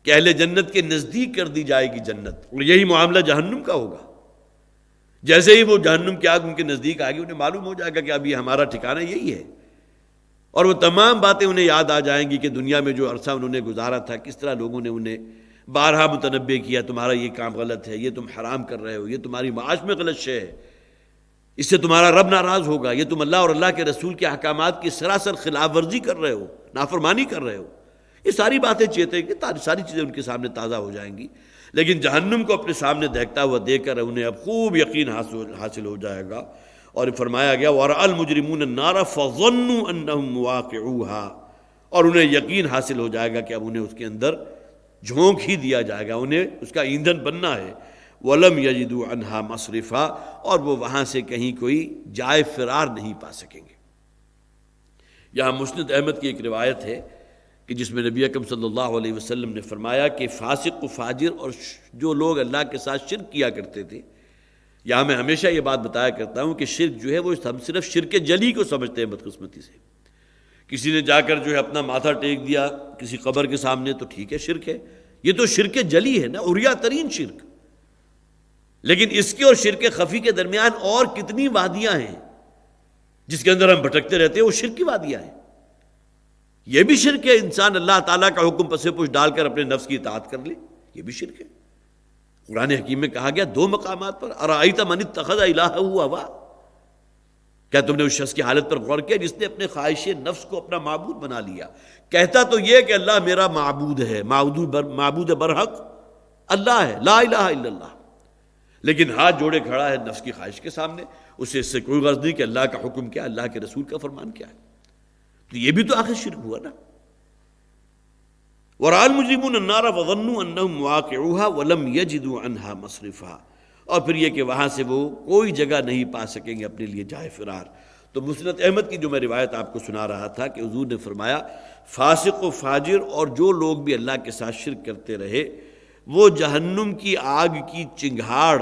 کہ اہل جنت کے نزدیک کر دی جائے گی جنت، اور یہی معاملہ جہنم کا ہوگا۔ جیسے ہی وہ جہنم کی آگ ان کے نزدیک آئے گی انہیں معلوم ہو جائے گا کہ اب یہ ہمارا ٹھکانہ یہی ہے، اور وہ تمام باتیں انہیں یاد آ جائیں گی کہ دنیا میں جو عرصہ انہوں نے گزارا تھا، کس طرح لوگوں نے انہیں بارہا متنبع کیا تمہارا یہ کام غلط ہے، یہ تم حرام کر رہے ہو، یہ تمہاری معاش میں غلط شے ہے، اس سے تمہارا رب ناراض ہوگا، یہ تم اللہ اور اللہ کے رسول کے احکامات کی سراسر خلاف ورزی کر رہے ہو، نافرمانی کر رہے ہو۔ یہ ساری باتیں چیتیں گے، ساری چیزیں ان کے سامنے تازہ ہو جائیں گی، لیکن جہنم کو اپنے سامنے دیکھتا ہوا دیکھ کر انہیں اب خوب یقین حاصل ہو جائے گا۔ اور فرمایا گیا وَرَأَى الْمُجْرِمُونَ النَّارَ فَظَنُّوا أَنَّهُمْ مُوَاقِعُوهَا، اور انہیں یقین حاصل ہو جائے گا کہ اب انہیں اس کے اندر جھونک ہی دیا جائے گا، انہیں اس کا ایندھن بننا ہے۔ وَلَمْ يَجِدُوا عَنْهَا مَصْرِفًا، اور وہ وہاں سے کہیں کوئی جائے فرار نہیں پا سکیں گے۔ یہاں مسند احمد کی ایک روایت ہے کہ جس میں نبی اکرم صلی اللہ علیہ وسلم نے فرمایا کہ فاسق و فاجر اور جو لوگ اللہ کے ساتھ شرک کیا کرتے تھے، یہاں میں ہمیشہ یہ بات بتایا کرتا ہوں کہ شرک جو ہے وہ ہم صرف شرک جلی کو سمجھتے ہیں بدقسمتی سے۔ کسی نے جا کر جو ہے اپنا ماتھا ٹیک دیا کسی قبر کے سامنے تو ٹھیک ہے، شرک ہے، یہ تو شرک جلی ہے نا، عریاں ترین شرک۔ لیکن اس کے اور شرک خفی کے درمیان اور کتنی وادیاں ہیں جس کے اندر ہم بھٹکتے رہتے ہیں، وہ شرک کی وادیاں ہیں۔ یہ بھی شرک ہے انسان اللہ تعالیٰ کا حکم پس پش ڈال کر اپنے نفس کی اطاعت کر لے، یہ بھی شرک ہے۔ قرآن حکیم میں کہا گیا 2 مقامات پر، ارأیت من اتخذ الہہ ہوا، کیا تم نے اس شخص کی حالت پر غور کیا جس نے اپنے خواہش نفس کو اپنا معبود بنا لیا؟ کہتا تو یہ کہ اللہ میرا معبود ہے، معبود برحق اللہ ہے، لا الہ الا اللہ، لیکن ہاتھ جوڑے کھڑا ہے نفس کی خواہش کے سامنے، اسے اس سے کوئی غرض نہیں کہ اللہ کا حکم کیا، اللہ کے رسول کا فرمان کیا ہے۔ تو یہ بھی تو آخر شرک ہوا نا۔ وَرَأَى الْمُجْرِمُونَ النَّارَ وَظَنُّوا أَنَّهُمْ وَاقِعُوهَا وَلَمْ يَجِدُوا عَنْهَا مَصْرِفًا، اور پھر یہ کہ وہاں سے وہ کوئی جگہ نہیں پا سکیں گے اپنے لیے جائے فرار۔ تو مسند احمد کی جو میں روایت آپ کو سنا رہا تھا کہ حضور نے فرمایا فاسق و فاجر اور جو لوگ بھی اللہ کے ساتھ شرک کرتے رہے وہ جہنم کی آگ کی چنگھاڑ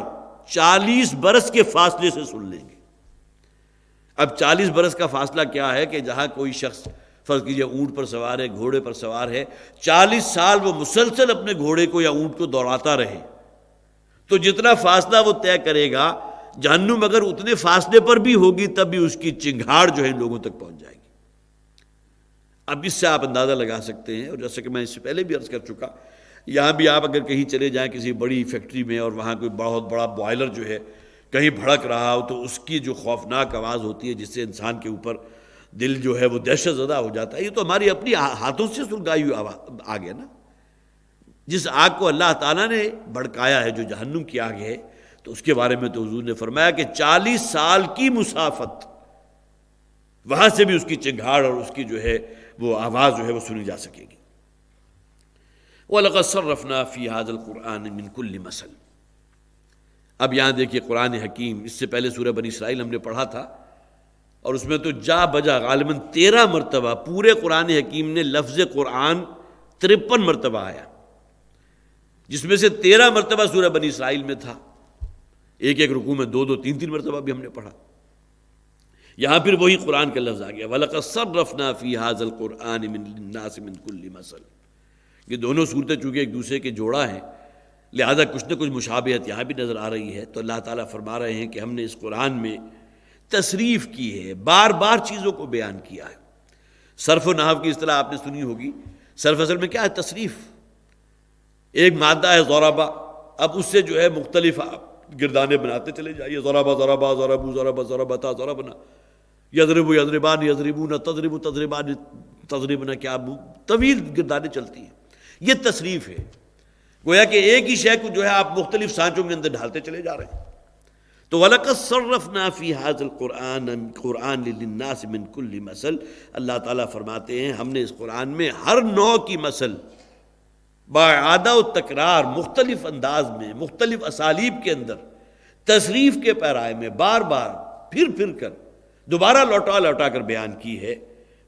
40 برس کے فاصلے سے سن لیں گے۔ اب 40 برس کا فاصلہ کیا ہے کہ جہاں کوئی شخص فرض کیجئے اونٹ پر سوار ہے، گھوڑے پر سوار ہے، 40 سال وہ مسلسل اپنے گھوڑے کو یا اونٹ کو دوڑاتا رہے تو جتنا فاصلہ وہ طے کرے گا، جہنم اگر اتنے فاصلے پر بھی ہوگی تب بھی اس کی چنگھاڑ جو ہے لوگوں تک پہنچ جائے گی۔ اب اس سے آپ اندازہ لگا سکتے ہیں، اور جیسا کہ میں اس سے پہلے بھی عرض کر چکا، یہاں بھی آپ اگر کہیں چلے جائیں کسی بڑی فیکٹری میں اور وہاں کوئی بہت بڑا بوائلر جو ہے کہیں بھڑک رہا ہو تو اس کی جو خوفناک آواز ہوتی ہے جس سے انسان کے اوپر دل جو ہے وہ دہشت زدہ ہو جاتا ہے، یہ تو ہماری اپنی ہاتھوں سے سلگائی ہوئی آگ ہے نا۔ جس آگ کو اللہ تعالیٰ نے بھڑکایا ہے جو جہنم کی آگ ہے، تو اس کے بارے میں تو حضور نے فرمایا کہ 40 سال کی مسافت وہاں سے بھی اس کی چنگھاڑ اور اس کی جو ہے وہ آواز جو ہے وہ سنی جا سکے گی۔ وَلَقَدْ صَرَّفْنَا فِي هَذَا الْقُرْآنِ مِنْ كُلِّ مَثَلٍ۔ اب یہاں دیکھیے قرآن حکیم، اس سے پہلے سورہ بنی اسرائیل ہم نے پڑھا تھا اور اس میں تو جا بجا غالباً 13 مرتبہ پورے قرآن حکیم نے لفظ قرآن 53 مرتبہ آیا، جس میں سے 13 مرتبہ سورہ بنی اسرائیل میں تھا، ایک ایک رکوع میں 2 3 مرتبہ بھی ہم نے پڑھا۔ یہاں پھر وہی قرآن کا لفظ آ گیا وَلَقَدْ صَرَّفْنَا فِي هَذَا الْقُرْآنِ لِلنَّاسِ مِنْ كُلِّ مَثَلٍ۔ یہ دونوں صورتیں چونکہ ایک دوسرے کے جوڑا ہیں لہذا کچھ نہ کچھ مشابہت یہاں بھی نظر آ رہی ہے، تو اللہ تعالیٰ فرما رہے ہیں کہ ہم نے اس قرآن میں تصریف کی ہے، بار بار چیزوں کو بیان کیا ہے۔ صرف و نحو کی اصطلاح آپ نے سنی ہوگی، صرف اصل میں کیا ہے؟ تصریف۔ ایک مادہ ہے ضربہ، اب اس سے جو ہے مختلف گردانے بناتے چلے جائیے، ضربہ ضربہ ضربو ضربہ ضربتا ضربنا، یضربو یضربان یضربون تضربو تضربان تضربنا، کیا طویل گردانے چلتی ہیں۔ یہ تصریف ہے، گویا کہ ایک ہی شے کو جو ہے آپ مختلف سانچوں کے اندر ڈھالتے چلے جا رہے ہیں۔ تو وَلَقَدْ صَرَّفْنَا فِي هَذَا الْقُرْآنِ لِلنَّاسِ مِنْ كُلِّ مَثَلٍ۔ اللہ تعالیٰ فرماتے ہیں ہم نے اس قرآن میں ہر نوع کی مثل باعادہ و تکرار، مختلف انداز میں، مختلف اسالیب کے اندر، تصریف کے پیرائے میں بار بار پھر کر دوبارہ لوٹا کر بیان کی ہے۔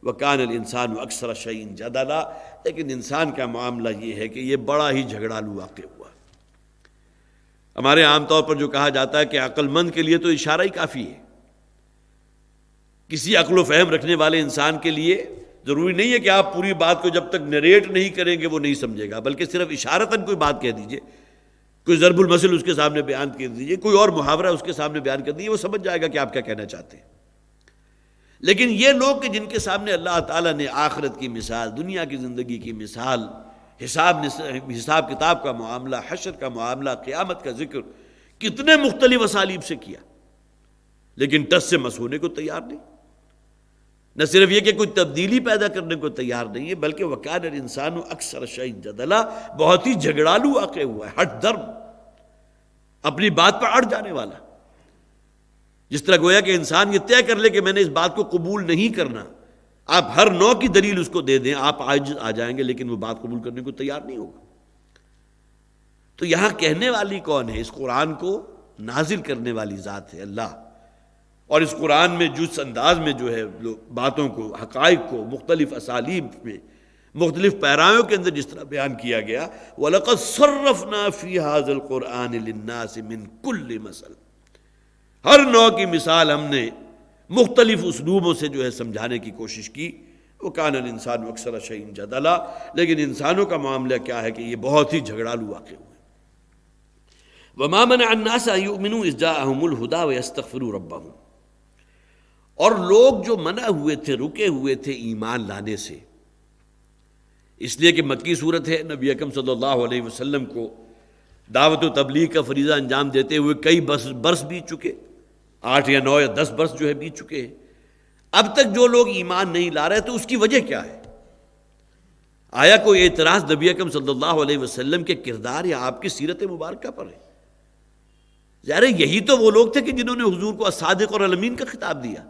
وَكَانَ الْإِنسَانُ أَكْثَرَ شَيْءٍ جَدَلًا، لیکن انسان کا معاملہ یہ ہے کہ یہ بڑا ہی جھگڑالو واقع ہوا۔ ہمارے عام طور پر جو کہا جاتا ہے کہ عقل مند کے لیے تو اشارہ ہی کافی ہے، کسی عقل و فہم رکھنے والے انسان کے لیے ضروری نہیں ہے کہ آپ پوری بات کو جب تک نریٹ نہیں کریں گے وہ نہیں سمجھے گا، بلکہ صرف اشارتاً کوئی بات کہہ دیجئے، کوئی ضرب المثل اس کے سامنے بیان کر دیجئے، کوئی اور محاورہ اس کے سامنے بیان کر دیجئے، وہ سمجھ جائے گا کہ آپ کیا کہنا چاہتے ہیں۔ لیکن یہ لوگ کہ جن کے سامنے اللہ تعالیٰ نے آخرت کی مثال، دنیا کی زندگی کی مثال، حساب کتاب کا معاملہ، حشر کا معاملہ، قیامت کا ذکر کتنے مختلف اسالیب سے کیا، لیکن ٹس سے مس ہونے کو تیار نہیں۔ نہ صرف یہ کہ کوئی تبدیلی پیدا کرنے کو تیار نہیں ہے، بلکہ وَكَانَ الْإِنسَانُ أَكْثَرَ شَيْءٍ جَدَلًا، بہت ہی جھگڑالو واقع ہوا ہے، ہٹ درم، اپنی بات پر اڑ جانے والا۔ جس طرح گویا کہ انسان یہ طے کر لے کہ میں نے اس بات کو قبول نہیں کرنا، آپ ہر نوع کی دلیل اس کو دے دیں، آپ عاجز آ جائیں گے، لیکن وہ بات قبول کرنے کو تیار نہیں ہوگا۔ تو یہاں کہنے والی کون ہے؟ اس قرآن کو نازل کرنے والی ذات ہے اللہ، اور اس قرآن میں جس انداز میں جو ہے باتوں کو، حقائق کو مختلف اسالیب میں، مختلف پیرایوں کے اندر جس طرح بیان کیا گیا، وَلَقَدْ صَرَّفْنَا فِي هَذَا الْقُرْآنِ لِلنَّاسِ مِنْ كُلِّ مَثَلٍ، ہر نوع کی مثال ہم نے مختلف اسلوبوں سے جو ہے سمجھانے کی کوشش کی۔ وَكَانَ الْإِنسَانُ أَكْثَرَ شَيْءٍ جَدَلًا، لیکن انسانوں کا معاملہ کیا ہے کہ یہ بہت ہی جھگڑالو واقع ہوئے۔ وَمَا مَنَعَ النَّاسَ أَن يُؤْمِنُوا إِذْ جَاءَهُمُ الْهُدَىٰ وَيَسْتَغْفِرُوا رَبَّهُمْ، اور لوگ جو منع ہوئے تھے، رکے ہوئے تھے ایمان لانے سے، اس لیے کہ مکی صورت ہے، نبی اکرم صلی اللہ علیہ وسلم کو دعوت و تبلیغ کا فریضہ انجام دیتے ہوئے کئی برس بیت چکے، 8 یا 9 یا 10 برس جو ہے بیت چکے ہیں۔ اب تک جو لوگ ایمان نہیں لا رہے تو اس کی وجہ کیا ہے؟ آیا کوئی اعتراض نبی اکرم صلی اللہ علیہ وسلم کے کردار یا آپ کی سیرت مبارکہ پر ہے؟ ظاہر ہے یہی تو وہ لوگ تھے کہ جنہوں نے حضور کو الصادق اور الامین کا خطاب دیا۔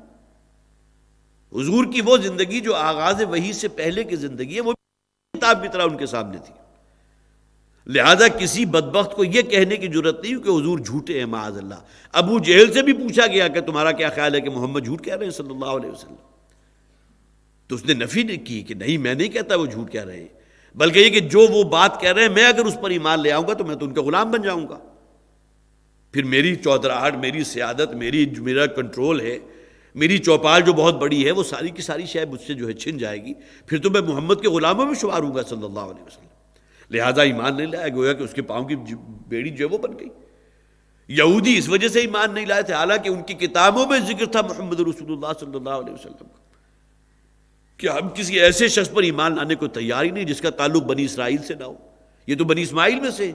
حضور کی وہ زندگی جو آغاز وحی سے پہلے کی زندگی ہے، وہ کتاب کی طرح ان کے سامنے تھی۔ لہذا کسی بدبخت کو یہ کہنے کی جرت نہیں کہ حضور جھوٹے ہیں معاذ اللہ۔ ابو جہل سے بھی پوچھا گیا کہ تمہارا کیا خیال ہے کہ محمد جھوٹ کہہ رہے ہیں صلی اللہ علیہ وسلم؟ تو اس نے نفی نہیں کی کہ نہیں، میں نہیں کہتا وہ جھوٹ کہہ رہے ہیں، بلکہ یہ کہ جو وہ بات کہہ رہے ہیں میں اگر اس پر ایمان لے آؤں گا تو میں تو ان کا غلام بن جاؤں گا، پھر میری چودراہٹ، میری سیادت، میرا کنٹرول ہے، میری چوپال جو بہت بڑی ہے وہ ساری کی ساری شے مجھ سے جو ہے چھن جائے گی، پھر تو میں محمد کے غلاموں میں شمار ہوں گا صلی اللہ علیہ وسلم۔ لہذا ایمان نہیں لایا، گویا کہ اس کے پاؤں کی بیڑی جو ہے وہ بن گئی۔ یہودی اس وجہ سے ایمان نہیں لائے تھے حالانکہ ان کی کتابوں میں ذکر تھا محمد رسول اللہ صلی اللہ علیہ وسلم کا، کہ ہم کسی ایسے شخص پر ایمان لانے کو تیار ہی نہیں جس کا تعلق بنی اسرائیل سے نہ ہو، یہ تو بنی اسماعیل میں سے۔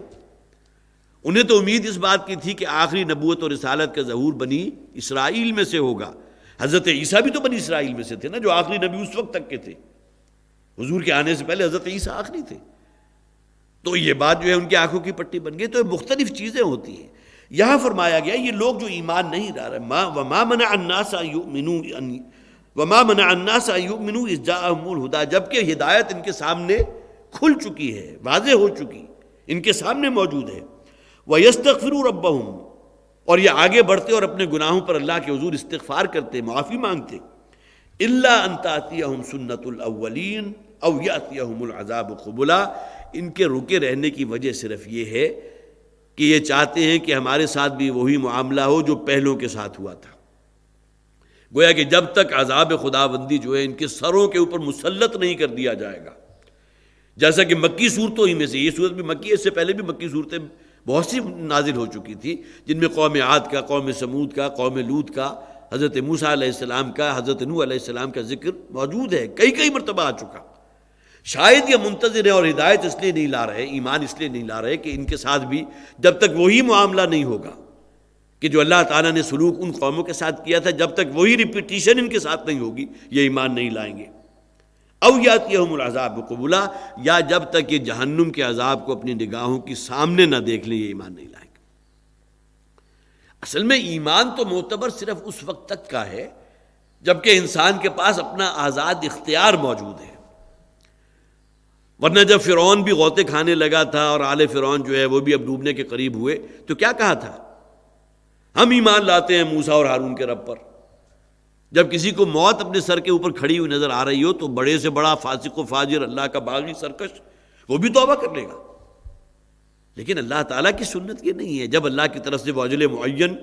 انہیں تو امید اس بات کی تھی کہ آخری نبوت اور رسالت کا ظہور بنی اسرائیل میں سے ہوگا۔ حضرت عیسیٰ بھی تو بنی اسرائیل میں سے تھے نا، جو آخری نبی اس وقت تک کے تھے، حضور کے آنے سے پہلے حضرت عیسیٰ آخری تھے۔ تو یہ بات جو ہے ان کی آنکھوں کی پٹی بن گئی۔ تو مختلف چیزیں ہوتی ہیں۔ یہاں فرمایا گیا یہ لوگ جو ایمان نہیں لا رہے، وَمَا مَنَعَ النَّاسَ أَن يُؤْمِنُوا إِذْ جَاءَهُمُ الْهُدَىٰ، جبکہ ہدایت ان کے سامنے کھل چکی ہے، واضح ہو چکی، ان کے سامنے موجود ہے۔ وَيَسْتَغْفِرُوا رَبَّهُمْ، اور یہ آگے بڑھتے اور اپنے گناہوں پر اللہ کے حضور استغفار کرتے، معافی مانگتے۔ إِلَّا أَن تَأْتِيَهُمْ سُنَّةُ الْأَوَّلِينَ أَوْ يَأْتِيَهُمُ الْعَذَابُ قُبُلًا۔ ان کے رکے رہنے کی وجہ صرف یہ ہے کہ یہ چاہتے ہیں کہ ہمارے ساتھ بھی وہی معاملہ ہو جو پہلوں کے ساتھ ہوا تھا۔ گویا کہ جب تک عذاب خداوندی جو ہے ان کے سروں کے اوپر مسلط نہیں کر دیا جائے گا، جیسا کہ مکی صورتوں ہی میں سے یہ صورت بھی مکی ہے، اس سے پہلے بھی مکی صورتیں بہت سی نازل ہو چکی تھی، جن میں قوم عاد کا، قوم سمود کا، قوم لوط کا، حضرت موسیٰ علیہ السلام کا، حضرت نوح علیہ السلام کا ذکر موجود ہے، کئی مرتبہ آ چکا۔ شاید یہ منتظر ہے اور ہدایت اس لیے نہیں لا رہے، ایمان اس لیے نہیں لا رہے کہ ان کے ساتھ بھی جب تک وہی معاملہ نہیں ہوگا کہ جو اللہ تعالیٰ نے سلوک ان قوموں کے ساتھ کیا تھا، جب تک وہی ریپیٹیشن ان کے ساتھ نہیں ہوگی یہ ایمان نہیں لائیں گے۔ او یاتیہم العذاب قبولا، یا جب تک یہ جہنم کے عذاب کو اپنی نگاہوں کی سامنے نہ دیکھ لیں یہ ایمان نہیں لائیں گے۔ اصل میں ایمان تو معتبر صرف اس وقت تک کا ہے جبکہ انسان کے پاس اپنا آزاد اختیار موجود ہے، ورنہ جب فرعون بھی غوطے کھانے لگا تھا اور آل فرعون جو ہے وہ بھی اب ڈوبنے کے قریب ہوئے تو کیا کہا تھا؟ ہم ایمان لاتے ہیں موسیٰ اور ہارون کے رب پر۔ جب کسی کو موت اپنے سر کے اوپر کھڑی ہوئی نظر آ رہی ہو تو بڑے سے بڑا فاسق و فاجر، اللہ کا باغی سرکش، وہ بھی توبہ کر لے گا۔ لیکن اللہ تعالیٰ کی سنت یہ نہیں ہے۔ جب اللہ کی طرف سے وہ اجل معین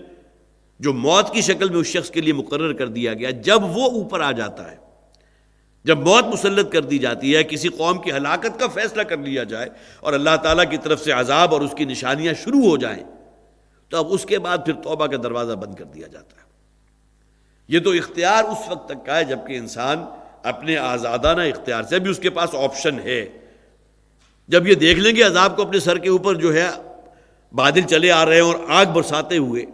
جو موت کی شکل میں اس شخص کے لیے مقرر کر دیا گیا، جب وہ اوپر آ جاتا ہے، جب موت مسلط کر دی جاتی ہے، کسی قوم کی ہلاکت کا فیصلہ کر لیا جائے اور اللہ تعالیٰ کی طرف سے عذاب اور اس کی نشانیاں شروع ہو جائیں، تو اب اس کے بعد پھر توبہ کا دروازہ بند کر دیا جاتا ہے۔ یہ تو اختیار اس وقت تک کا ہے جبکہ انسان اپنے آزادانہ اختیار سے بھی اس کے پاس آپشن ہے۔ جب یہ دیکھ لیں گے عذاب کو اپنے سر کے اوپر جو ہے بادل چلے آ رہے ہیں اور آگ برساتے ہوئے،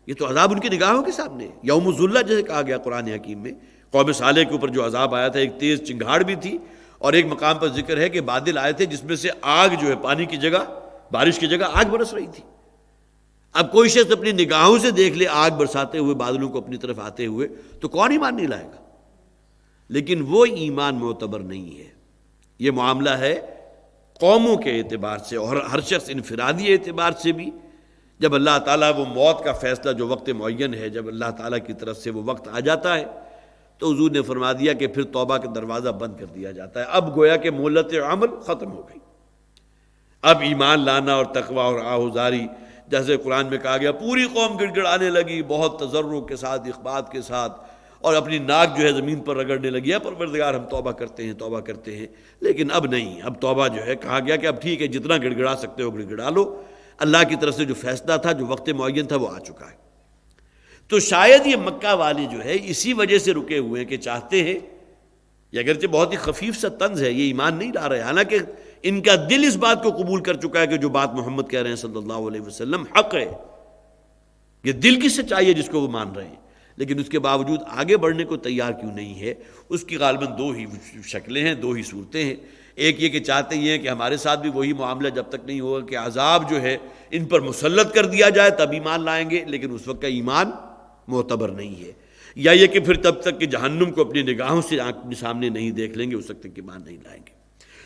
یہ تو عذاب ان کی نگاہوں کے سامنے ہے۔ یوم الذلہ جیسے کہا گیا قرآن حکیم میں، قوم صالح کے اوپر جو عذاب آیا تھا، ایک تیز چنگھاڑ بھی تھی اور ایک مقام پر ذکر ہے کہ بادل آئے تھے جس میں سے آگ جو ہے پانی کی جگہ، بارش کی جگہ آگ برس رہی تھی۔ اب کوئی شخص اپنی نگاہوں سے دیکھ لے آگ برساتے ہوئے، بادلوں کو اپنی طرف آتے ہوئے، تو کون ایمان نہیں لائے گا؟ لیکن وہ ایمان معتبر نہیں ہے۔ یہ معاملہ ہے قوموں کے اعتبار سے اور ہر شخص انفرادی اعتبار سے بھی۔ جب اللہ تعالیٰ وہ موت کا فیصلہ جو وقت معین ہے، جب اللہ تعالیٰ کی طرف سے وہ وقت آ جاتا ہے تو حضور نے فرما دیا کہ پھر توبہ کا دروازہ بند کر دیا جاتا ہے۔ اب گویا کہ مہلت عمل ختم ہو گئی۔ اب ایمان لانا اور تقویٰ اور آہوزاری، جیسے قرآن میں کہا گیا، پوری قوم گڑ گڑانے لگی بہت تضرع کے ساتھ، اخبات کے ساتھ، اور اپنی ناک جو ہے زمین پر رگڑنے لگی ہے، پروردگار ہم توبہ کرتے ہیں، توبہ کرتے ہیں۔ لیکن اب نہیں، اب توبہ جو ہے کہا گیا کہ اب ٹھیک ہے، جتنا گڑ گڑا سکتے ہو گڑ گڑا لو، اللہ کی طرف سے جو فیصلہ تھا، جو وقت معین تھا، وہ آ چکا ہے۔ تو شاید یہ مکہ والے جو ہے اسی وجہ سے رکے ہوئے ہیں کہ چاہتے ہیں یہ اگرچہ بہت ہی خفیف سا طنز ہے، یہ ایمان نہیں لا رہے، حالانکہ ان کا دل اس بات کو قبول کر چکا ہے کہ جو بات محمد کہہ رہے ہیں صلی اللہ علیہ وسلم حق ہے، یہ دل کی سچائی ہے جس کو وہ مان رہے ہیں، لیکن اس کے باوجود آگے بڑھنے کو تیار کیوں نہیں ہے؟ اس کی غالباً دو ہی شکلیں ہیں، دو ہی صورتیں ہیں۔ ایک یہ کہ چاہتے یہ ہیں کہ ہمارے ساتھ بھی وہی معاملہ جب تک نہیں ہوگا کہ عذاب جو ہے ان پر مسلط کر دیا جائے تب ایمان لائیں گے، لیکن اس وقت کا ایمان معتبر نہیں ہے، یا یہ کہ پھر تب تک کہ جہنم کو اپنی نگاہوں سے اپنے سامنے نہیں دیکھ لیں گے اس وقت تک ایمان نہیں لائیں گے۔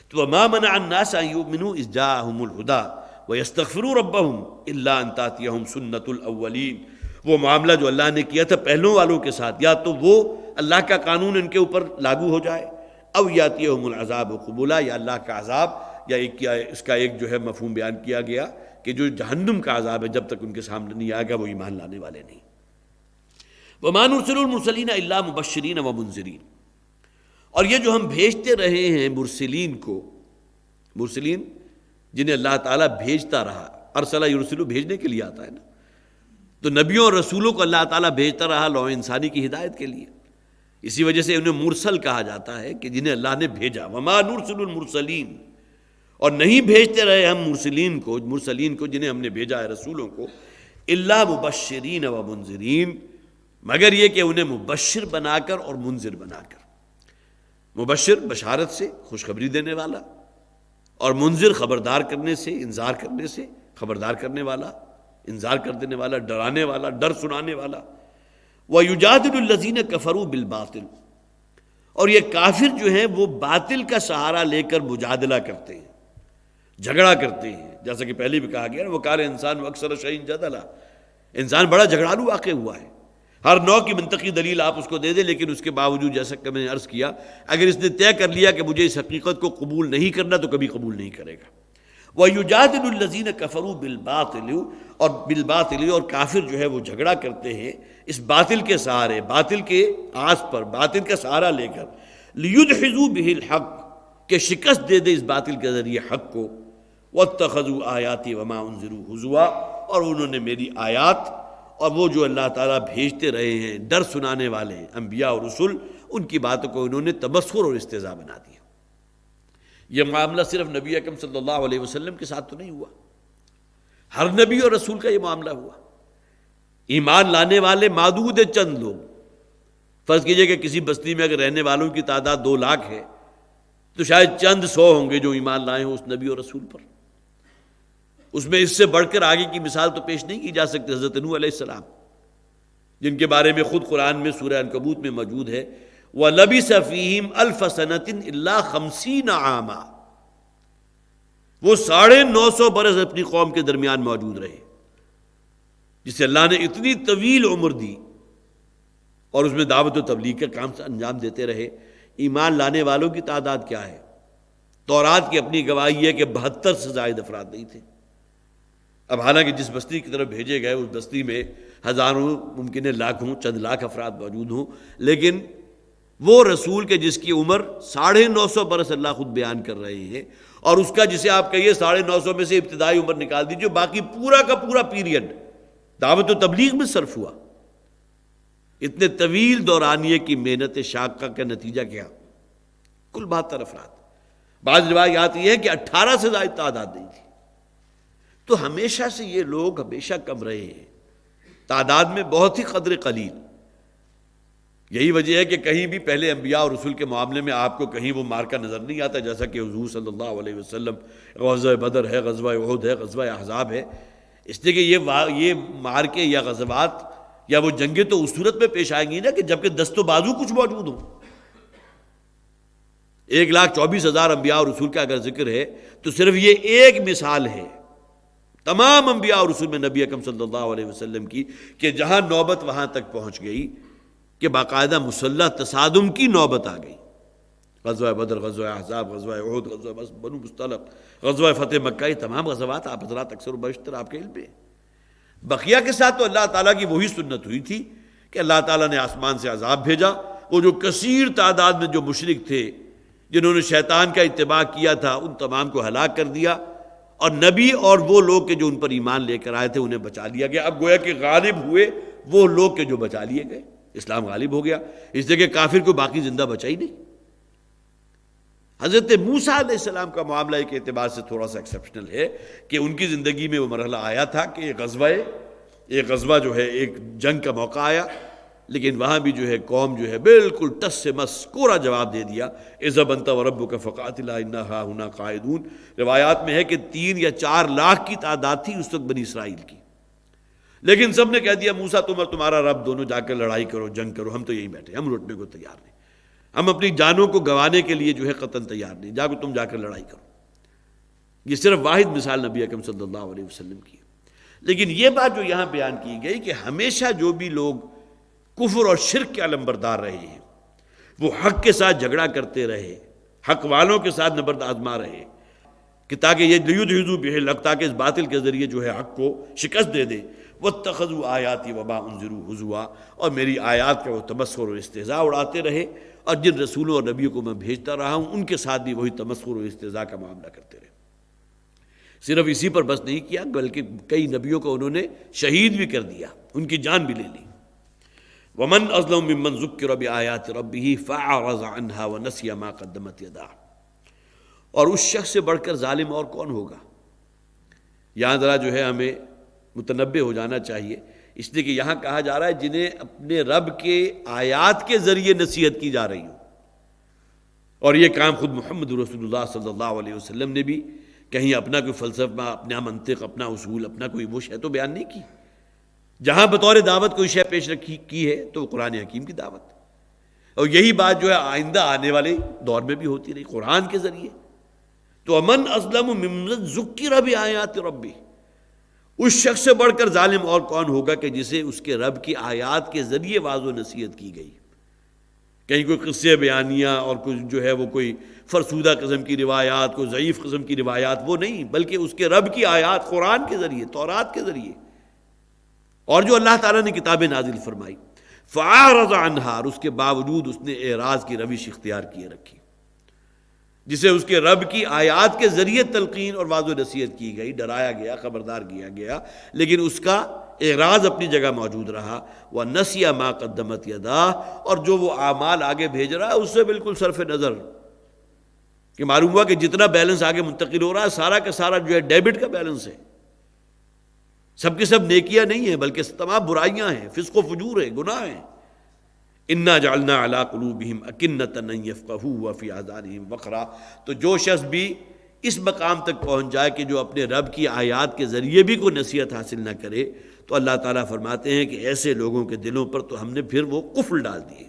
تو وَمَا مَنَعَ النَّاسَ أَن يُؤْمِنُوا إِذْ جَاءَهُمُ الْهُدَىٰ وَيَسْتَغْفِرُوا رَبَّهُمْ إِلَّا أَن تَأْتِيَهُمْ سُنَّةُ الْأَوَّلِينَ، وہ معاملہ جو اللہ نے کیا تھا پہلوں والوں کے ساتھ، یا تو وہ اللہ کا قانون ان کے اوپر لاگو ہو جائے، او یاتیہم العذاب قبولا، یا اللہ کا عذاب، یا ایک کیا اس کا ایک جو ہے مفہوم بیان کیا گیا کہ جو جہنم کا عذاب ہے جب تک ان کے سامنے نہیں آئے گا وہ ایمان لانے والے نہیں۔ وَمَا نُرْسِلُ الْمُرْسَلِينَ إِلَّا مُبَشِّرِينَ وَمُنذِرِينَ، اور یہ جو ہم بھیجتے رہے ہیں مرسلین کو، مرسلین جنہیں اللہ تعالیٰ بھیجتا رہا، ارسلہ یرسلو بھیجنے کے لیے آتا ہے نا، تو نبیوں اور رسولوں کو اللہ تعالیٰ بھیجتا رہا نوع انسانی کی ہدایت کے لیے، اسی وجہ سے انہیں مرسل کہا جاتا ہے کہ جنہیں اللہ نے بھیجا۔ وما نرسل المرسلین، اور نہیں بھیجتے رہے ہم مرسلین کو جنہیں ہم نے بھیجا ہے رسولوں کو، الا مبشرین و منذرین، مگر یہ کہ انہیں مبشر بنا کر اور منذر بنا کر۔ مبشر بشارت سے، خوشخبری دینے والا، اور منذر خبردار کرنے سے، انذار کرنے سے، خبردار کرنے والا، انذار کر دینے والا، ڈرانے والا، ڈر سنانے والا۔ وَيُجَادِلُ الَّذِينَ كَفَرُوا بِالْبَاطِلِ، اور یہ کافر جو ہیں وہ باطل کا سہارا لے کر مجادلہ کرتے ہیں، جھگڑا کرتے ہیں، جیسا کہ پہلے بھی کہا گیا وہ کار انسان اکثر شیء جدلا، انسان بڑا جھگڑالو واقع ہوا ہے، ہر نوع کی منطقی دلیل آپ اس کو دے دیں، لیکن اس کے باوجود جیسا کہ میں نے عرض کیا اگر اس نے طے کر لیا کہ مجھے اس حقیقت کو قبول نہیں کرنا تو کبھی قبول نہیں کرے گا۔ وَيُجَادِلُ الَّذِينَ كَفَرُوا بِالْبَاطِلِ، اور بالباطل، اور کافر جو ہے وہ جھگڑا کرتے ہیں اس باطل کے سہارے، باطل کے آس پر، باطل کا سہارا لے کر، لِيُدْحِضُوا بِهِ الْحَقَّ، کہ شکست دے دے اس باطل کے ذریعے حق کو، وَاتَّخَذُوا آیَاتِي وَمَا أُنذِرُوا هُزُوًا، اور انہوں نے میری آیات اور وہ جو اللہ تعالیٰ بھیجتے رہے ہیں ڈر سنانے والے انبیاء اور رسول، ان کی باتوں کو انہوں نے تبصر اور استہزاء بنا دیا۔ یہ معاملہ صرف نبی اکرم صلی اللہ علیہ وسلم کے ساتھ تو نہیں ہوا، ہر نبی اور رسول کا یہ معاملہ ہوا۔ ایمان لانے والے معدود چند لوگ، فرض کیجئے کہ کسی بستی میں اگر رہنے والوں کی تعداد 2 لاکھ ہے تو شاید چند 100 ہوں گے جو ایمان لائے ہوں اس نبی اور رسول پر۔ اس میں اس سے بڑھ کر آگے کی مثال تو پیش نہیں کی جا سکتی، حضرت نوح علیہ السلام جن کے بارے میں خود قرآن میں سورہ عنکبوت میں موجود ہے، وَلَبِثَ فِيهِمْ أَلْفَ سَنَةٍ إِلَّا 50 عاما، وہ 950 برس اپنی قوم کے درمیان موجود رہے، جسے اللہ نے اتنی طویل عمر دی، اور اس میں دعوت و تبلیغ کا کام انجام دیتے رہے۔ ایمان لانے والوں کی تعداد کیا ہے؟ تورات کی اپنی گواہی ہے کہ 72 سے زائد افراد نہیں تھے۔ اب حالانکہ جس بستی کی طرف بھیجے گئے اس بستی میں ہزاروں، ممکن ہے لاکھوں، چند لاکھ افراد موجود ہوں، لیکن وہ رسول کے جس کی عمر 950 برس اللہ خود بیان کر رہے ہیں، اور اس کا جسے آپ کہیے 950 میں سے ابتدائی عمر نکال دیجیے، باقی پورا کا پورا پیریڈ دعوت و تبلیغ میں صرف ہوا۔ اتنے طویل دورانیے کی محنت شاقہ کا نتیجہ کیا؟ کل 72 افراد۔ بعض روایات یہ ہے کہ 18 سے زائد تعداد نہیں تھی۔ تو ہمیشہ سے یہ لوگ ہمیشہ کم رہے ہیں، تعداد میں بہت ہی قدر قلیل۔ یہی وجہ ہے کہ کہیں بھی پہلے انبیاء اور رسول کے معاملے میں آپ کو کہیں وہ مارکا نظر نہیں آتا، جیسا کہ حضور صلی اللہ علیہ وسلم غزوہ بدر ہے، غزوہ احد ہے، غزوہ احزاب ہے، اس لیے کہ یہ مارکے یا غزوات یا وہ جنگیں تو اس صورت میں پیش آئیں گی نا کہ جبکہ دست و بازو کچھ موجود ہوں۔ 1,24,000 انبیاء اور رسول کا اگر ذکر ہے تو صرف یہ ایک مثال ہے تمام انبیاء اور رسول میں نبی اکرم صلی اللہ علیہ وسلم کی، کہ جہاں نوبت وہاں تک پہنچ گئی کہ باقاعدہ مسلح تصادم کی نوبت آ گئی۔ غزوہ بدر، غزوہ احزاب، غزوہ احد، غزوہ بنو مصطلق، غزوہ فتح مکہ، یہ تمام غزوات آپ حضرات اکثر و بیشتر آپ کے علم میں۔ بقیہ کے ساتھ تو اللہ تعالیٰ کی وہی سنت ہوئی تھی کہ اللہ تعالیٰ نے آسمان سے عذاب بھیجا، وہ جو کثیر تعداد میں جو مشرک تھے جنہوں نے شیطان کا اتباع کیا تھا ان تمام کو ہلاک کر دیا، اور نبی اور وہ لوگ کہ جو ان پر ایمان لے کر آئے تھے انہیں بچا لیا گیا۔ اب گویا کہ غالب ہوئے وہ لوگ کہ جو بچا لیے گئے، اسلام غالب ہو گیا، اس لیے کہ کافر کو باقی زندہ بچا ہی نہیں۔ حضرت موسیٰ علیہ السلام کا معاملہ ایک اعتبار سے تھوڑا سا ایکسیپشنل ہے کہ ان کی زندگی میں وہ مرحلہ آیا تھا کہ ایک غزوہ جو ہے ایک جنگ کا موقع آیا، لیکن وہاں بھی جو ہے قوم جو ہے بالکل ٹس سے مس کوڑا جواب دے دیا، اذهب انت وربك فقاتلا انا هاهنا قاعدون۔ روایات میں ہے کہ 3 یا 4 لاکھ کی تعداد تھی اس وقت بنی اسرائیل کی، لیکن سب نے کہہ دیا موسیٰ تم اور تمہارا رب دونوں جا کر لڑائی کرو، جنگ کرو، ہم تو یہیں بیٹھے، ہم لوٹنے کو تیار نہیں، ہم اپنی جانوں کو گنوانے کے لیے جو ہے قطعاً تیار نہیں، تم جا کر لڑائی کرو۔ یہ صرف واحد مثال نبی اکرم صلی اللہ علیہ وسلم کی ہے۔ لیکن یہ بات جو یہاں بیان کی گئی کہ ہمیشہ جو بھی لوگ کفر اور شرک کے علمبردار رہے ہیں وہ حق کے ساتھ جھگڑا کرتے رہے، حق والوں کے ساتھ نبرد آزما رہے کہ تاکہ یہ لیدحضوا بہ الحق، تاکہ اس باطل کے ذریعے جو ہے حق کو شکست دے دے، واتخذوا آیاتی وما انذروا ہزوا، اور میری آیات کا وہ تمسخر اور استہزاء اڑاتے رہے، اور جن رسولوں اور نبیوں کو میں بھیجتا رہا ہوں ان کے ساتھ بھی وہی تمسخر اور استہزاء کا معاملہ کرتے رہے۔ صرف اسی پر بس نہیں کیا بلکہ کئی نبیوں کو انہوں نے شہید بھی کر دیا، ان کی جان بھی لے لی۔ ومن اظلم ممن ذکر بآیات ربہ فاعرض عنہا ونسی ما قدمت یداہ، اور اس شخص سے بڑھ کر ظالم اور کون ہوگا؟ یہاں ذرا جو ہے ہمیں متنبہ ہو جانا چاہیے، اس لیے کہ یہاں کہا جا رہا ہے جنہیں اپنے رب کے آیات کے ذریعے نصیحت کی جا رہی ہو، اور یہ کام خود محمد رسول اللہ صلی اللہ علیہ وسلم نے بھی کہیں اپنا کوئی فلسفہ، اپنا منطق، اپنا اصول، اپنا کوئی وہ شے تو بیان نہیں کی۔ جہاں بطور دعوت کوئی شے پیش رکھی کی ہے تو قرآن حکیم کی دعوت، اور یہی بات جو ہے آئندہ آنے والے دور میں بھی ہوتی رہی قرآن کے ذریعے۔ تو امن اظلم ممن ذکر بآیات ربہ، اس شخص سے بڑھ کر ظالم اور کون ہوگا کہ جسے اس کے رب کی آیات کے ذریعے واضح و نصیحت کی گئی۔ کہیں کوئی قصے بیانیہ اور کچھ جو ہے وہ کوئی فرسودہ قسم کی روایات، کوئی ضعیف قسم کی روایات، وہ نہیں، بلکہ اس کے رب کی آیات قرآن کے ذریعے، تورات کے ذریعے، اور جو اللہ تعالیٰ نے کتابیں نازل فرمائی۔ فَأَعْرَضَ عَنْهَا، اور اس کے باوجود اس نے اعراض کی روش اختیار کیے رکھی، جسے اس کے رب کی آیات کے ذریعے تلقین اور واضح نصیحت کی گئی، ڈرایا گیا، خبردار کیا گیا، لیکن اس کا اعراض اپنی جگہ موجود رہا۔ وَنَسِيَ مَا قَدَّمَتْ يَدَاهُ، اور جو وہ اعمال آگے بھیج رہا ہے اس سے بالکل صرف نظر، کہ معلوم ہوا کہ جتنا بیلنس آگے منتقل ہو رہا ہے سارا کا سارا جو ہے ڈیبٹ کا بیلنس ہے، سب کے سب نیکیاں نہیں ہیں بلکہ تمام برائیاں ہیں، فسق و فجور ہے، گناہ ہیں۔ اِنَّا جَعَلْنَا عَلَىٰ قُلُوبِهِمْ أَكِنَّةً أَن يَفْقَهُوهُ وَفِي آذَانِهِمْ وَقْرًا، تو جو شخص بھی اس مقام تک پہنچ جائے کہ جو اپنے رب کی آیات کے ذریعے بھی کوئی نصیحت حاصل نہ کرے، تو اللہ تعالیٰ فرماتے ہیں کہ ایسے لوگوں کے دلوں پر تو ہم نے پھر وہ قفل ڈال دیے،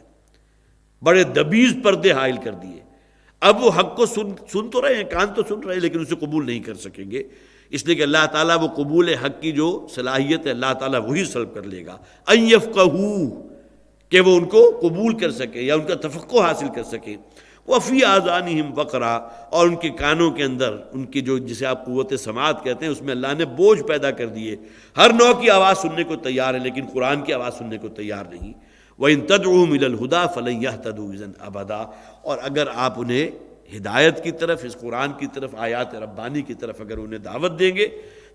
بڑے دبیز پردے حائل کر دیے۔ اب وہ حق کو سن تو رہے ہیں، کان تو سن رہے ہیں، لیکن اسے قبول نہیں کر سکیں گے، اس لیے کہ اللہ تعالیٰ وہ قبول حق کی جو صلاحیت ہے اللہ تعالیٰ وہی سلب کر لے گا، ان یفقہوا، کہ وہ ان کو قبول کر سکے یا ان کا تفقہ حاصل کر سکے۔ وفی آذانہم وقرا، اور ان کے کانوں کے اندر ان کی جو جسے آپ قوت سماعت کہتے ہیں اس میں اللہ نے بوجھ پیدا کر دیے، ہر نوع کی آواز سننے کو تیار ہے لیکن قرآن کی آواز سننے کو تیار نہیں۔ وَإِن تَدْعُوهُمْ إِلَى الْهُدَىٰ فَلَن يَهْتَدُوا إِذًا أَبَدًا، اور اگر آپ انہیں ہدایت کی طرف، اس قرآن کی طرف، آیات ربانی کی طرف اگر انہیں دعوت دیں گے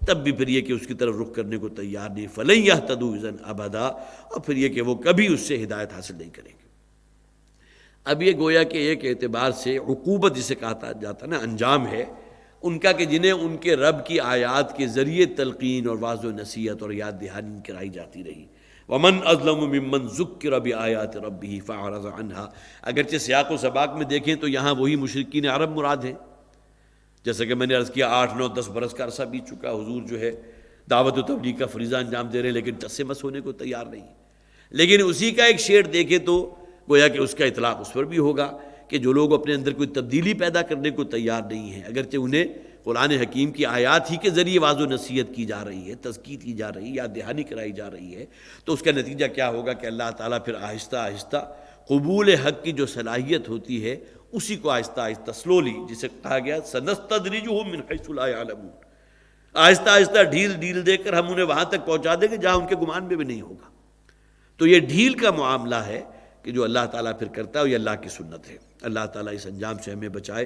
تب بھی پھر یہ کہ اس کی طرف رخ کرنے کو تیار نہیں، فَلَن يَهْتَدُوا إِذًا أَبَدًا، اور پھر یہ کہ وہ کبھی اس سے ہدایت حاصل نہیں کریں گے۔ اب یہ گویا کہ ایک اعتبار سے عقوبت جسے کہا جاتا ہے نا، انجام ہے ان کا کہ جنہیں ان کے رب کی آیات کے ذریعے تلقین اور واضح و نصیحت اور یاد دہانی کرائی جاتی رہی۔ وَمَنْ أَظْلَمُ مِمَّنْ ذُكِّرَ بِآيَاتِ رَبِّهِ فَأَعْرَضَ عَنْهَا، اگرچہ سیاق و سباق میں دیکھیں تو یہاں وہی مشرکین عرب مراد ہیں، جیسا کہ میں نے عرض کیا 8، 9، 10 برس کا عرصہ بیت چکا، حضور جو ہے دعوت و تبلیغ کا فریضہ انجام دے رہے ہیں لیکن ٹس سے مس ہونے کو تیار نہیں۔ لیکن اسی کا ایک شیڈ دیکھیں تو گویا کہ اس کا اطلاق اس پر بھی ہوگا کہ جو لوگ اپنے اندر کوئی تبدیلی پیدا کرنے کو تیار نہیں ہیں، اگرچہ انہیں قرآن حکیم کی آیات ہی کے ذریعے واضح و نصیحت کی جا رہی ہے، تذکیر کی جا رہی ہے، یاد دہانی کرائی جا رہی ہے، تو اس کا نتیجہ کیا ہوگا کہ اللہ تعالیٰ پھر آہستہ آہستہ قبول حق کی جو صلاحیت ہوتی ہے اسی کو آہستہ آہستہ سلولی، جسے کہا گیا سنستدرجہم من حیث لا یعلمون، آہستہ آہستہ ڈھیل ڈھیل دے کر ہم انہیں وہاں تک پہنچا دیں گے جہاں ان کے گمان میں بھی نہیں ہوگا۔ تو یہ ڈھیل کا معاملہ ہے کہ جو اللہ تعالیٰ پھر کرتا ہے، یہ اللہ کی سنت ہے۔ اللہ تعالیٰ اس انجام سے ہمیں بچائے،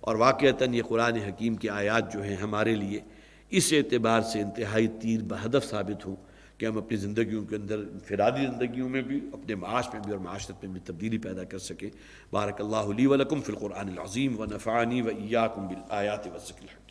اور واقعتاً یہ قرآن حکیم کی آیات جو ہیں ہمارے لیے اس اعتبار سے انتہائی تیر بہدف ثابت ہوں کہ ہم اپنی زندگیوں کے اندر انفرادی زندگیوں میں بھی، اپنے معاش میں بھی اور معاشرت میں بھی تبدیلی پیدا کر سکیں۔ بارک اللہ لی ولکم فی القرآن العظیم ونفعنی وإیاکم بالآیات والذکر الحکیم۔